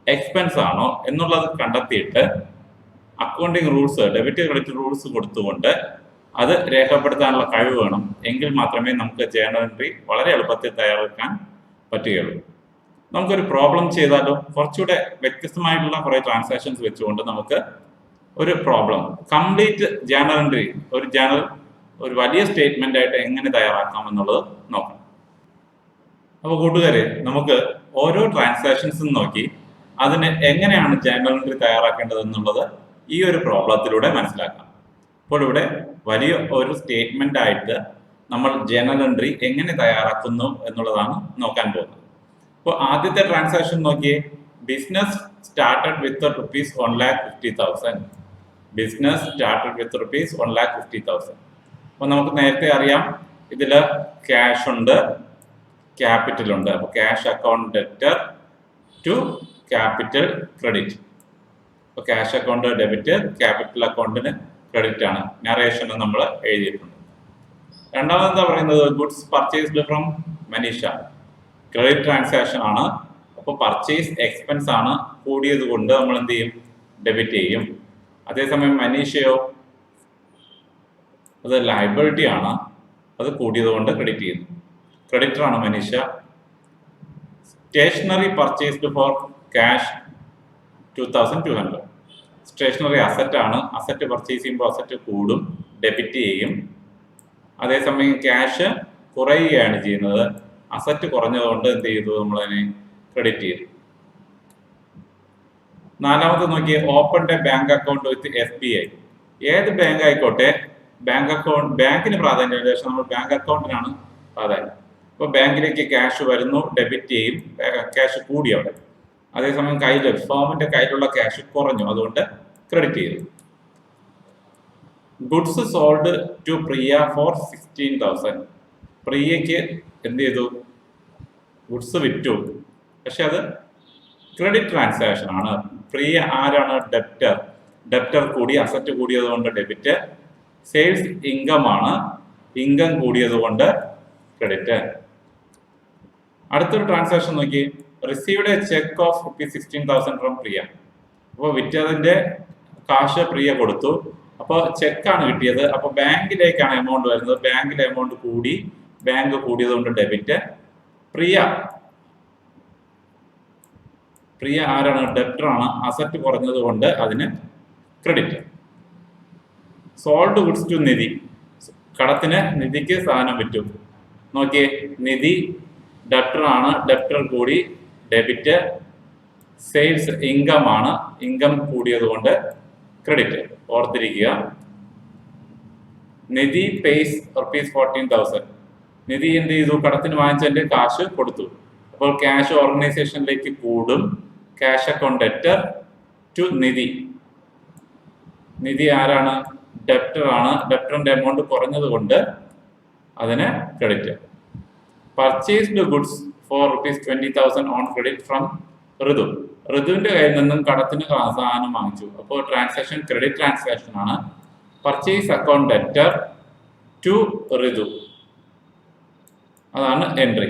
എക്സ്പെൻസ് ആണോ എന്നുള്ളത് കണ്ടെത്തിയിട്ട് accounting rules, debit credit rules കൊടുത്തുകൊണ്ട് അത് രേഖപ്പെടുത്താനുള്ള കഴിവ് വേണം. എങ്കിൽ മാത്രമേ നമുക്ക് ജേണൽ എൻട്രി വളരെ എളുപ്പത്തിൽ തയ്യാറാക്കാൻ പറ്റുകയുള്ളൂ. നമുക്കൊരു പ്രോബ്ലം ചെയ്താലും കുറച്ചുകൂടെ വ്യത്യസ്തമായിട്ടുള്ള കുറേ ട്രാൻസാക്ഷൻസ് വെച്ചുകൊണ്ട് നമുക്ക് ഒരു പ്രോബ്ലം കംപ്ലീറ്റ് ജേണൽ എൻട്രി, ഒരു ജേണൽ ഒരു വലിയ സ്റ്റേറ്റ്മെന്റ് ആയിട്ട് എങ്ങനെ തയ്യാറാക്കാം എന്നുള്ളത് നോക്കാം. അപ്പോൾ കൂട്ടുകാരെ, നമുക്ക് ഓരോ ട്രാൻസാക്ഷൻസും നോക്കി അതിന് എങ്ങനെയാണ് ജേണൽ എൻട്രി തയ്യാറാക്കേണ്ടത് എന്നുള്ളത് ഈ ഒരു പ്രോബ്ലത്തിലൂടെ മനസ്സിലാക്കാം. അപ്പോൾ ഇവിടെ വലിയ ഒരു സ്റ്റേറ്റ്മെന്റ് ആയിട്ട് നമ്മൾ ജേണൽ എൻട്രി എങ്ങനെ തയ്യാറാക്കുന്നു എന്നുള്ളതാണ് നോക്കാൻ പോകുന്നത്. അപ്പോൾ ആദ്യത്തെ ട്രാൻസാക്ഷൻ നോക്കിയേ, business started with rupees 1,50,000. Business started with rupees 1,50,000. അപ്പൊ നമുക്ക് നേരത്തെ അറിയാം ഇതില് ക്യാഷ് ഉണ്ട്, ക്യാപിറ്റൽ ഉണ്ട്. അപ്പൊ cash account debtor to capital credit. അപ്പൊ ക്യാഷ് അക്കൗണ്ട് ഡെബിറ്റ്, ക്യാപിറ്റൽ അക്കൗണ്ടിന് ക്രെഡിറ്റ് ആണ്. നറേഷൻ നമ്മൾ എഴുതിയിട്ടുണ്ട്. രണ്ടാമത് എന്താ പറയുന്നത്, goods purchased from Manisha, credit transaction ആണ്. അപ്പോൾ പർച്ചേസ് എക്സ്പെൻസ് ആണ്, കൂടിയത് കൊണ്ട് നമ്മൾ എന്ത് ചെയ്യും, ഡെബിറ്റ് ചെയ്യും. അതേസമയം മനീഷയോ അത് ലയബിലിറ്റി ആണ്, അത് കൂടിയത് കൊണ്ട് ക്രെഡിറ്റ് ചെയ്യുന്നു. ക്രെഡിറ്റർ ആണ് Manisha. Stationery purchased for cash 2200, stationery asset ആണ്. അസറ്റ് പർച്ചേസ് ചെയ്യുമ്പോൾ അസറ്റ് കൂടും, ഡെബിറ്റ് ചെയ്യും. അതേസമയം ക്യാഷ് കുറയുകയാണ് ചെയ്യുന്നത്. അസറ്റ് കുറഞ്ഞതുകൊണ്ട് എന്ത് ചെയ്തു, നമ്മളതിനെ ക്രെഡിറ്റ് ചെയ്തു. നാലാമത്തെ നോക്കിയേ, open A bank account with SBI. ഏത് ബാങ്ക് ആയിക്കോട്ടെ, ബാങ്ക് അക്കൗണ്ട്, ബാങ്കിന് പ്രാധാന്യം, ശേഷം നമ്മൾ ബാങ്ക് അക്കൗണ്ടിനാണ് പ്രാധാന്യം. അപ്പോൾ ബാങ്കിലേക്ക് ക്യാഷ് വരുന്നു, ഡെബിറ്റ് ചെയ്യും, ക്യാഷ് കൂടി അവിടെ. അതേസമയം ഫേമിന്റെ കയ്യിലുള്ള ക്യാഷ് കുറഞ്ഞു, അതുകൊണ്ട് ക്രെഡിറ്റ് ചെയ്തു. Goods sold to Priya for 16,000. പ്രിയക്ക് എന്ത് ചെയ്തു, ഗുഡ്സ് വിറ്റു, പക്ഷെ അത് ക്രെഡിറ്റ് ട്രാൻസാക്ഷൻ ആണ്. പ്രിയ ആരാണ്, ഡെപ്റ്റർ. ഡെപ്റ്റർ കൂടി, അസറ്റ് കൂടിയത് കൊണ്ട് ഡെബിറ്റ്. സെയിൽസ് ഇൻകം ആണ്, ഇൻകം കൂടിയത് കൊണ്ട് ക്രെഡിറ്റ്. അടുത്തൊരു ട്രാൻസാക്ഷൻ നോക്കി, received a cheque of ₹16,000 from Priya. അപ്പോൾ വിറ്റതിന്റെ കാശ് പ്രിയ കൊടുത്തു, അപ്പോൾ ചെക്കാണ് കിട്ടിയത്. അപ്പോൾ ബാങ്കിലേക്കാണ് എമൗണ്ട് വരുന്നത്. ബാങ്കിലെ എമൗണ്ട് കൂടി, ബാങ്ക് കൂടിയത് കൊണ്ട് ഡെബിറ്റ്. പ്രിയ ആരാണ്, ഡെപ്റ്റർ ആണ്. അസറ്റ് കുറഞ്ഞത് കൊണ്ട് അതിന് ക്രെഡിറ്റ്. സോൾഡ് ഗുഡ്സ് ടു നിധി, കടത്തിന് നിധിക്ക് സാധനം വിറ്റു. നോക്കിയേ, നിധി ഡെപ്റ്റർ ആണ്, ഡെപ്റ്റർ കൂടി, ഡെബിറ്റ്. സെയിൽസ് ഇൻകം ആണ്, ഇൻകം കൂടിയത് കൊണ്ട് ക്രെഡിറ്റ്. ഓർത്തിരിക്കുക, നിധി പേയ്സ് ₹14,000. നിധി എന്ത് ചെയ്തു, കടത്തിന് വാങ്ങിച്ചതിന്റെ കാശ് കൊടുത്തു. അപ്പോൾ ക്യാഷ് ഓർഗനൈസേഷനിലേക്ക് കൂടും. Cash account debtor to Nidhi. Nidhi ആരാണ്, ഡെപ്റ്റർ ആണ്. ഡെപ്റ്ററിന്റെ എമൗണ്ട് കുറഞ്ഞത് കൊണ്ട് അതിന് credit. Purchased goods for ₹20,000 on credit from Ritu. ഋതുവിന്റെ കയ്യിൽ നിന്നും കടത്തിന് സാധനം വാങ്ങിച്ചു. അപ്പോൾ ട്രാൻസാക്ഷൻ ക്രെഡിറ്റ് ട്രാൻസാക്ഷൻ ആണ്. Purchase account debtor to Ritu, അതാണ് എൻട്രി.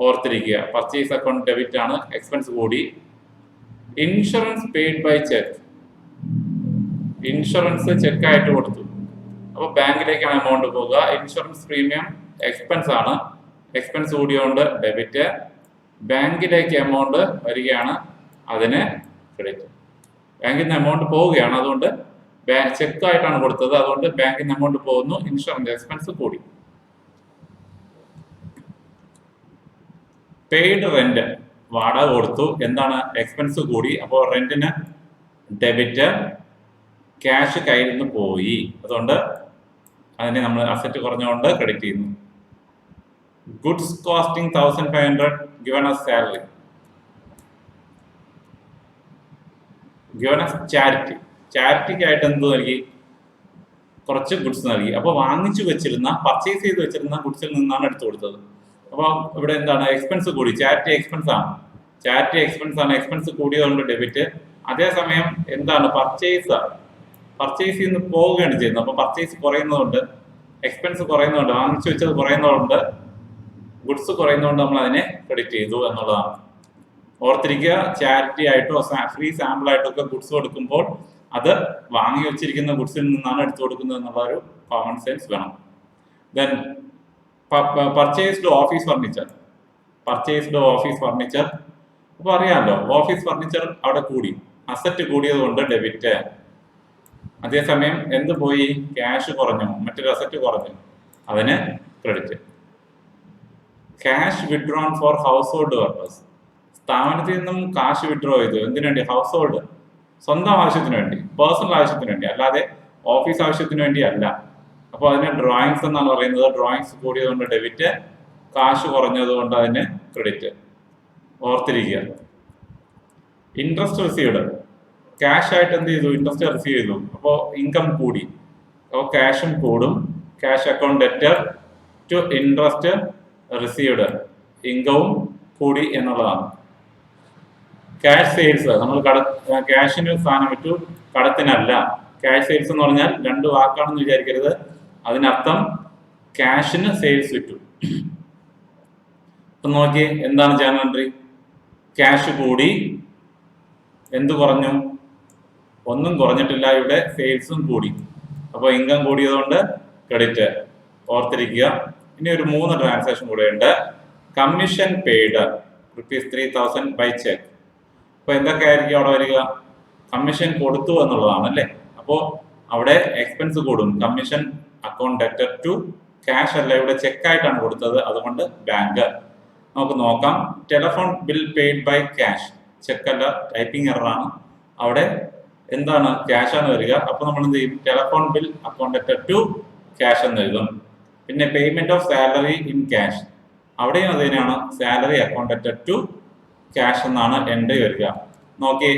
ഓർത്തിരിക്കുക, പർച്ചേസ് അക്കൗണ്ട് ഡെബിറ്റ് ആണ്, എക്സ്പെൻസ് കൂടി. Insurance paid by cheque, insurance ചെക്കായിട്ട് കൊടുത്തു. അപ്പോൾ ബാങ്കിലേക്കാണ് എമൗണ്ട് പോകുക. ഇൻഷുറൻസ് പ്രീമിയം എക്സ്പെൻസ് ആണ്, എക്സ്പെൻസ് കൂടിയോണ്ട് ഡെബിറ്റ്. ബാങ്കിലേക്ക് എമൗണ്ട് വരികയാണ്, അതിന് ക്രെഡിറ്റ്. ബാങ്കിൽ നിന്ന് എമൗണ്ട് പോവുകയാണ്, അതുകൊണ്ട് ചെക്കായിട്ടാണ് കൊടുത്തത്, അതുകൊണ്ട് ബാങ്കിൽ നിന്ന് എമൗണ്ട് പോകുന്നു, ഇൻഷുറൻസ് എക്സ്പെൻസ് കൂടി. പെയ്ഡ് റെന്റ്, വാടക കൊടുത്തു, എന്താണ്, എക്സ്പെൻസ് കൂടി. അപ്പോൾ റെന്റിന് ഡെബിറ്റ്, ക്യാഷ് കയ്യിൽ നിന്ന് പോയി, അതുകൊണ്ട് അതിനെ നമ്മൾ അസറ്റ് കുറഞ്ഞുകൊണ്ട് ക്രെഡിറ്റ് ചെയ്യുന്നു. Goods costing 1,500 given as salary, given as charity. ചാരിറ്റിക്കായിട്ട് എന്ത് നൽകി, കുറച്ച് ഗുഡ്സ് നൽകി. അപ്പോൾ വാങ്ങിച്ചു വെച്ചിരുന്ന, പർച്ചേസ് ചെയ്ത് വെച്ചിരുന്ന ഗുഡ്സിൽ നിന്നാണ് എടുത്തു കൊടുത്തത്. അപ്പോൾ ഇവിടെ എന്താണ്, എക്സ്പെൻസ് കൂടി, ചാരിറ്റി എക്സ്പെൻസ് ആണ്. ചാരിറ്റി എക്സ്പെൻസ് ആണ്, എക്സ്പെൻസ് കൂടിയതുകൊണ്ട് ഡെബിറ്റ്. അതേസമയം എന്താണ്, പർച്ചേസ് ചെയ്യുന്ന പോവുകയാണ് ചെയ്യുന്നത്. അപ്പോൾ പർച്ചേസ് കുറയുന്നതുകൊണ്ട്, എക്സ്പെൻസ് കുറയുന്നതുകൊണ്ട്, വാങ്ങിച്ചു വെച്ചത് കുറയുന്നതുകൊണ്ട്, ഗുഡ്സ് കുറയുന്നതുകൊണ്ട് നമ്മൾ അതിനെ ക്രെഡിറ്റ് ചെയ്തു എന്നുള്ളതാണ്. ഓർത്തിരിക്കുക, ചാരിറ്റി ആയിട്ടോ ഫ്രീ സാമ്പിൾ ആയിട്ടോ ഒക്കെ ഗുഡ്സ് കൊടുക്കുമ്പോൾ അത് വാങ്ങി വെച്ചിരിക്കുന്ന ഗുഡ്സിൽ നിന്നാണ് എടുത്തു കൊടുക്കുന്നത് എന്നുള്ള ഒരു കോമൺ സെൻസ് വേണം. ദെൻ പർച്ചേസ്ഡ് ഓഫീസ് ഫർണിച്ചർ, അപ്പോൾ അറിയാമല്ലോ, ഓഫീസ് ഫർണിച്ചർ അവിടെ കൂടി, അസറ്റ് കൂടിയത് കൊണ്ട് ഡെബിറ്റ്. അതേസമയം എന്ത് പോയി, ക്യാഷ് കുറഞ്ഞു, മറ്റൊരു അസറ്റ് കുറഞ്ഞു, അതിന് credit. Cash withdrawn for household purpose, സ്ഥാപനത്തിൽ നിന്നും കാശ് വിഡ്രോ ചെയ്തു. എന്തിനു വേണ്ടി, ഹൗസ് ഹോൾഡ്, സ്വന്തം ആവശ്യത്തിന് വേണ്ടി, പേഴ്സണൽ ആവശ്യത്തിന് വേണ്ടി, അല്ലാതെ ഓഫീസ് ആവശ്യത്തിന് വേണ്ടി അല്ല. അപ്പോൾ അതിന് ഡ്രോയിങ്സ് എന്നാണ് പറയുന്നത്. ഡ്രോയിങ്സ് കൂടിയത് കൊണ്ട് ഡെബിറ്റ്, കാശ് കുറഞ്ഞത് കൊണ്ട് അതിന് ക്രെഡിറ്റ്. ഓർത്തിരിക്കുക. ഇൻട്രസ്റ്റ് റിസീവ്ഡ്, ക്യാഷ് ആയിട്ട് എന്ത് ചെയ്തു, ഇൻട്രസ്റ്റ് റിസീവ് ചെയ്തു. അപ്പോൾ ഇൻകം കൂടി, അപ്പോൾ ക്യാഷും കൂടും, cash account debtor to interest received, ഇൻകവും കൂടി എന്നുള്ളതാണ്. ക്യാഷ് സെയിൽസ്, നമ്മൾ ക്യാഷിന് സ്ഥാനം വിറ്റു, കടത്തിനല്ല. ക്യാഷ് സെയിൽസ് എന്ന് പറഞ്ഞാൽ രണ്ട് വാക്കാണെന്ന് വിചാരിക്കരുത്. അതിനർത്ഥം ക്യാഷിന് സെയിൽസ് വിറ്റു. അപ്പൊ നോക്കി എന്താണ് ജേണൽ എൻട്രി? ക്യാഷ് കൂടി, എന്ത് കുറഞ്ഞു? ഒന്നും കുറഞ്ഞിട്ടില്ല, ഇവിടെ സെയിൽസും കൂടി. അപ്പോൾ ഇൻകം കൂടിയതുകൊണ്ട് ക്രെഡിറ്റ്. ഓർത്തിരിക്കുക. ഇനി ഒരു 3 ട്രാൻസാക്ഷൻ കൂടെ ഉണ്ട്. Commission paid ₹3,000 by cheque. അപ്പൊ എന്തൊക്കെ ആയിരിക്കും അവിടെ വരിക? കമ്മീഷൻ കൊടുത്തു എന്നുള്ളതാണ് അല്ലേ. അപ്പോൾ അവിടെ എക്സ്പെൻസ് കൂടും. Commission account debtor to cash അല്ല, ഇവിടെ ചെക്കായിട്ടാണ് കൊടുത്തത്, അതുകൊണ്ട് ബാങ്ക്. നമുക്ക് നോക്കാം. Telephone bill paid by cash, ചെക്കല്ല, ടൈപ്പിംഗ് എററാണ്. അവിടെ എന്താണ്? ക്യാഷ് ആണ് വരിക. അപ്പൊ നമ്മൾ എന്ത് ചെയ്യും? Telephone bill account debtor to cash എന്ന് എഴുതും. പിന്നെ payment of salary in cash, അവിടെയും അത് തന്നെയാണ്, salary account debtor to cash എന്നാണ് എൻട്രി വരിക. നോക്കി,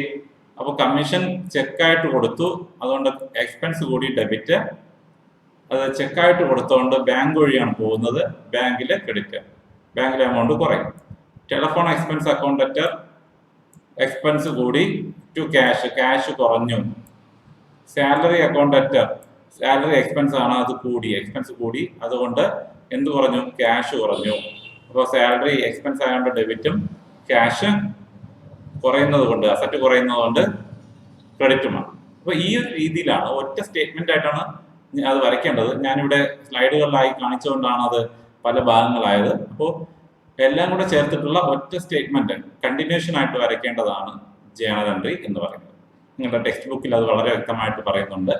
അപ്പൊ കമ്മീഷൻ ചെക്കായിട്ട് കൊടുത്തു, അതുകൊണ്ട് എക്സ്പെൻസ് കൂടി ഡെബിറ്റ്. അത് ചെക്കായിട്ട് കൊടുത്തുകൊണ്ട് ബാങ്ക് വഴിയാണ് പോകുന്നത്, ബാങ്കിലെ ക്രെഡിറ്റ്. ബാങ്കിലെ എമൗണ്ട് കുറയും. Telephone expense account debtor, expense കൂടി ടു ക്യാഷ്, ക്യാഷ് കുറഞ്ഞു. Salary account debtor, salary expense ആണ്, അത് കൂടി, എക്സ്പെൻസ് കൂടി, അതുകൊണ്ട് എന്ത് കുറഞ്ഞു? ക്യാഷ് കുറഞ്ഞു. അപ്പോൾ സാലറി എക്സ്പെൻസ് ആയതുകൊണ്ട് ഡെബിറ്റും, ക്യാഷ് കുറയുന്നത് കൊണ്ട്, അസറ്റ് കുറയുന്നത് കൊണ്ട് ക്രെഡിറ്റുമാണ്. അപ്പോൾ ഈ ഒരു രീതിയിലാണ്, ഒറ്റ സ്റ്റേറ്റ്മെന്റ് ആയിട്ടാണ് അത് വരയ്ക്കേണ്ടത്. ഞാനിവിടെ സ്ലൈഡുകളിലായി കാണിച്ചുകൊണ്ടാണ് അത് പല ഭാഗങ്ങളായത്. അപ്പോൾ എല്ലാം കൂടെ ചേർത്തിട്ടുള്ള ഒറ്റ സ്റ്റേറ്റ്മെന്റ് കണ്ടിന്യൂഷൻ ആയിട്ട് വരയ്ക്കേണ്ടതാണ് ജേണൽ എൻട്രി എന്ന് പറയുന്നത്. നിങ്ങളുടെ ടെക്സ്റ്റ് ബുക്കിൽ അത് വളരെ വ്യക്തമായിട്ട് പറയുന്നുണ്ട്.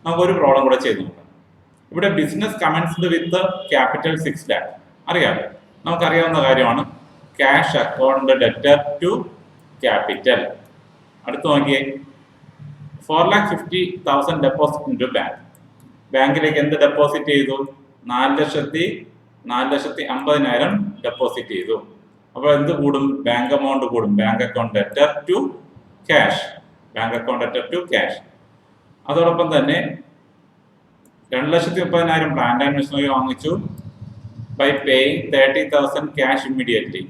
നമുക്കൊരു പ്രോബ്ലം കൂടെ ചെയ്ത് നോക്കാം. ഇവിടെ business commenced with capital 6 lakh. അറിയാമല്ലോ, നമുക്കറിയാവുന്ന കാര്യമാണ്. Cash account debtor to capital. അടുത്ത് നോക്കിയേ, 4,50,000 ഡെപ്പോസിറ്റ് ഇൻ ടു ബാങ്ക്. ബാങ്കിലേക്ക് എന്ത് ഡെപ്പോസിറ്റ് ചെയ്തു? 4,50,000 ഡെപ്പോസിറ്റ് ചെയ്തു. അപ്പോൾ എന്ത് കൂടും? ബാങ്ക് എമൗണ്ട് കൂടും. Bank account debtor to cash, bank account debtor to cash. അതോടൊപ്പം തന്നെ 2,30,000 പ്ലാന്റ് ആൻഡ് മെഷീനറി വാങ്ങിച്ചു ബൈ പേയിങ് 30,000 ക്യാഷ് ഇമ്മീഡിയറ്റ്ലി.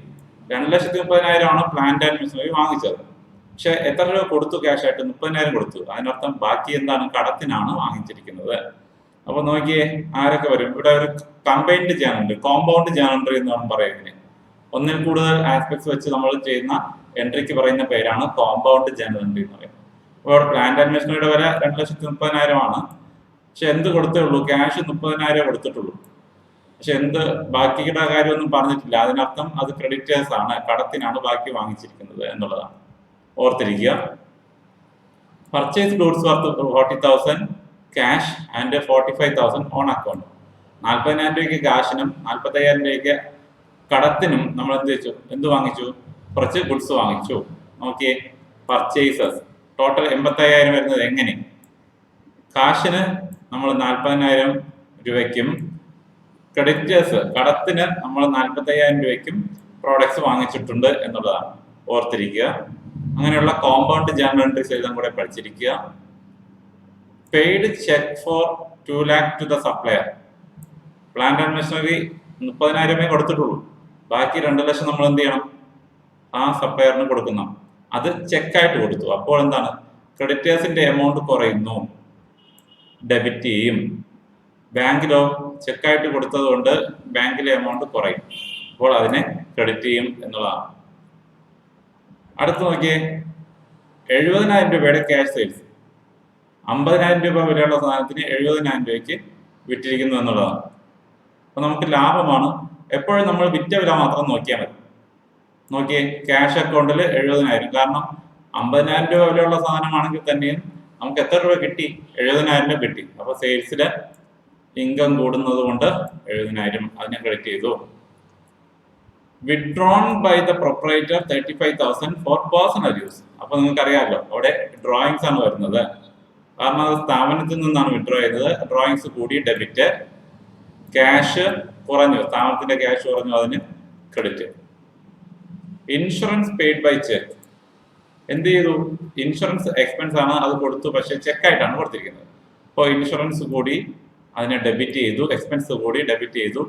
2,30,000 ആണ് പ്ലാന്റ് ആൻഡ് മെഷീനറി വാങ്ങിച്ചത്. പക്ഷെ എത്ര രൂപ കൊടുത്തു ക്യാഷ് ആയിട്ട്? 30,000 കൊടുത്തു. അതിനർത്ഥം ബാക്കി എന്താണ്? കടത്തിനാണ് വാങ്ങിച്ചിരിക്കുന്നത്. അപ്പൊ നോക്കിയേ ആരൊക്കെ വരും? ഇവിടെ ഒരു combined journal, compound journal entry എന്നാണ് പറയുന്നത്. ഒന്നിൽ കൂടുതൽ ആസ്പെക്ട്സ് വെച്ച് നമ്മൾ ചെയ്യുന്ന എൻട്രിക്ക് പറയുന്ന പേരാണ് കോമ്പൗണ്ട് ജേണൽ എൻട്രി എന്ന് പറയുന്നത്. അപ്പോൾ അവിടെ പ്ലാന്റ് ആൻഡ് മെഷീനറിയുടെ വില 2,30,000 ആണ്. പക്ഷെ എന്ത് കൊടുത്തേ ഉള്ളൂ? ക്യാഷ് 30,000 കൊടുത്തിട്ടുള്ളൂ. പക്ഷെ എന്ത് ബാക്കിയുടെ കാര്യമൊന്നും പറഞ്ഞിട്ടില്ല. അതിനർത്ഥം അത് ക്രെഡിറ്റേഴ്സ് ആണ്, കടത്തിനാണ് ബാക്കി വാങ്ങിച്ചിരിക്കുന്നത് എന്നുള്ളതാണ്. ഓർത്തിരിക്കുക. Purchase goods worth 40,000 cash and 45,000 on account. 40,000 രൂപയ്ക്ക് ക്യാഷിനും 45,000 രൂപയ്ക്ക് കടത്തിനും നമ്മൾ എന്ത് വാങ്ങിച്ചു? കുറച്ച് ഗുഡ്സ് വാങ്ങിച്ചു. നോക്കിയേ, പർച്ചേസസ് ടോട്ടൽ 85,000 വരുന്നത് എങ്ങനെ? കാശിന് നമ്മൾ 40,000 രൂപയ്ക്കും ക്രെഡിറ്റേഴ്സ് കടത്തിന് നമ്മൾ 45,000 രൂപയ്ക്കും പ്രോഡക്ട്സ് വാങ്ങിച്ചിട്ടുണ്ട് എന്നുള്ളതാണ്. ഓർത്തിരിക്കുക. അങ്ങനെയുള്ള കോമ്പൗണ്ട് ജേണൽ എൻട്രീസ് എഴുതാൻ കൂടെ പഠിച്ചിരിക്കുക. Paid cheque for 2 lakh to the supplier. Plant and machinery 30,000 കൊടുത്തിട്ടുള്ളൂ. ബാക്കി 2 ലക്ഷം നമ്മൾ എന്ത് ചെയ്യണം? ആ സപ്ലയറിന് കൊടുക്കണം. അത് ചെക്കായിട്ട് കൊടുത്തു. അപ്പോൾ എന്താണ്? ക്രെഡിറ്റേഴ്സിന്റെ എമൗണ്ട് കുറയുന്നു, ഡെബിറ്റ് ചെയ്യും. ബാങ്കിലോ ചെക്കായിട്ട് കൊടുത്തത് കൊണ്ട് ബാങ്കിലെ എമൗണ്ട് കുറയും, അപ്പോൾ അതിനെ ക്രെഡിറ്റ് ചെയ്യും എന്നുള്ളതാണ്. അടുത്ത് നോക്കിയേ, 70,000 രൂപയുടെ ക്യാഷ് സെയിൽസ്. 50,000 രൂപ വിലയുള്ള സാധനത്തിന് 70,000 രൂപയ്ക്ക് വിറ്റിരിക്കുന്നു എന്നുള്ളതാണ്. അപ്പൊ നമുക്ക് ലാഭമാണ്. എപ്പോഴും നമ്മൾ വിറ്റ വില മാത്രം നോക്കിയാൽ മതി. നോക്കിയേ, ക്യാഷ് അക്കൗണ്ടിൽ 70,000. കാരണം 50,000 രൂപ വിലയുള്ള സാധനമാണെങ്കിൽ തന്നെയും നമുക്ക് എത്ര രൂപ കിട്ടി? 70,000 രൂപ കിട്ടി. അപ്പൊ സെയിൽസില് ഇൻകം കൂടുന്നത് കൊണ്ട് 70,000 അതിനെ ക്രെഡിറ്റ് ചെയ്തു. Withdrawn by the proprietor 35,000 for personal use. അപ്പൊ നിങ്ങൾക്ക് അറിയാമല്ലോ, അവിടെ ഡ്രോയിങ്സ് ആണ് വരുന്നത്. കാരണം അത് സ്ഥാപനത്തിൽ നിന്നാണ് വിഡ്രോ ചെയ്തത്. ഡ്രോയിങ്സ് കൂടി, ഡെബിറ്റ്. ക്യാഷ് കുറഞ്ഞു, സ്ഥാപനത്തിന്റെ ക്യാഷ് കുറഞ്ഞു, അതിന് credit. Insurance paid by cheque. എന്ത് ചെയ്തു? ഇൻഷുറൻസ് എക്സ്പെൻസ് ആണ്, അത് കൊടുത്തു, പക്ഷെ ചെക്കായിട്ടാണ് കൊടുത്തിരിക്കുന്നത്. അപ്പോൾ ഇൻഷുറൻസ് കൂടി, അതിനെ ഡെബിറ്റ് ചെയ്തു, എക്സ്പെൻസ് കൂടി ഡെബിറ്റ് ചെയ്തു,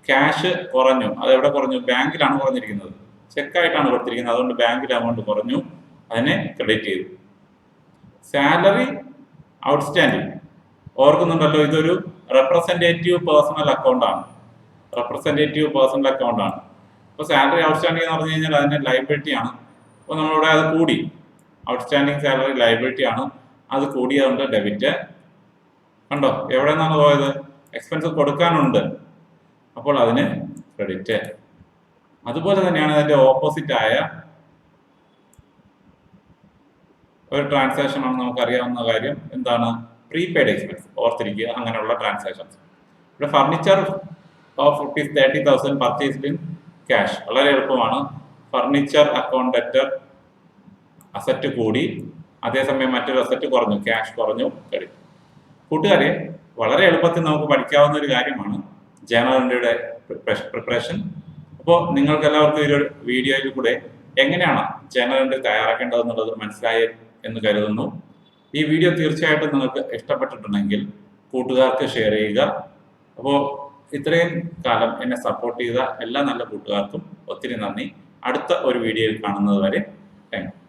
ക്യാഷ് കുറഞ്ഞു. അതെവിടെ കുറഞ്ഞു? ബാങ്കിലാണ് കുറഞ്ഞിരിക്കുന്നത്, ചെക്കായിട്ടാണ് കൊടുത്തിരിക്കുന്നത്, അതുകൊണ്ട് ബാങ്കിൽ എമൗണ്ട് കുറഞ്ഞു, അതിനെ ക്രെഡിറ്റ് ചെയ്തു. സാലറി ഔട്ട്സ്റ്റാൻഡിങ്, ഓർക്കുന്നുണ്ടല്ലോ, ഇതൊരു റെപ്രസെന്റേറ്റീവ് പേഴ്സണൽ അക്കൗണ്ട് ആണ്. റെപ്രസെന്റേറ്റീവ് പേഴ്സണൽ അക്കൗണ്ട് ആണ്. അപ്പോൾ സാലറി ഔട്ട്സ്റ്റാൻഡിങ് എന്ന് പറഞ്ഞു കഴിഞ്ഞാൽ അതിന്റെ ലയബിലിറ്റി ആണ്. അപ്പോൾ നമ്മളിവിടെ അത് കൂടി, ഔട്ട്സ്റ്റാൻഡിങ് സാലറി ലയബിലിറ്റി ആണ്, അത് കൂടിയതുകൊണ്ട് ഡെബിറ്റ്. കണ്ടോ എവിടെ നിന്നാണ് പോയത്? എക്സ്പെൻസ് കൊടുക്കാനുണ്ട്, അപ്പോൾ അതിന് ക്രെഡിറ്റ്. അതുപോലെ തന്നെയാണ് അതിന്റെ ഓപ്പോസിറ്റ് ആയ ഒരു ട്രാൻസാക്ഷൻ ആണ് നമുക്കറിയാവുന്ന കാര്യം. എന്താണ്? Prepaid expense. ഓർത്തിരിക്കുക, അങ്ങനെയുള്ള ട്രാൻസാക്ഷൻസ്. ഇവിടെ furniture of ₹30,000 purchased in cash. വളരെ എളുപ്പമാണ്. ഫർണിച്ചർ അക്കൗണ്ട് ഡെറ്റർ, അസറ്റ് കൂടി, അതേസമയം മറ്റൊരു അസറ്റ് കുറഞ്ഞു, ക്യാഷ് കുറഞ്ഞു, ക്രെഡിറ്റ്. കൂട്ടുകാരെ, വളരെ എളുപ്പത്തിൽ നമുക്ക് പഠിക്കാവുന്ന ഒരു കാര്യമാണ് ജേണൽ എൻട്രിയുടെ പ്രിപ്പറേഷൻ. അപ്പോൾ നിങ്ങൾക്ക് എല്ലാവർക്കും ഈ ഒരു വീഡിയോയിൽ കൂടെ എങ്ങനെയാണ് ജേണൽ എൻട്രി തയ്യാറാക്കേണ്ടതെന്നുള്ളത് മനസ്സിലായി എന്ന് കരുതുന്നു. ഈ വീഡിയോ തീർച്ചയായിട്ടും നിങ്ങൾക്ക് ഇഷ്ടപ്പെട്ടിട്ടുണ്ടെങ്കിൽ കൂട്ടുകാർക്ക് ഷെയർ ചെയ്യുക. അപ്പോൾ ഇത്രയും കാലം എന്നെ സപ്പോർട്ട് ചെയ്ത എല്ലാ നല്ല കൂട്ടുകാർക്കും ഒത്തിരി നന്ദി. അടുത്ത ഒരു വീഡിയോയിൽ കാണുന്നത് വരെ താങ്ക് യു.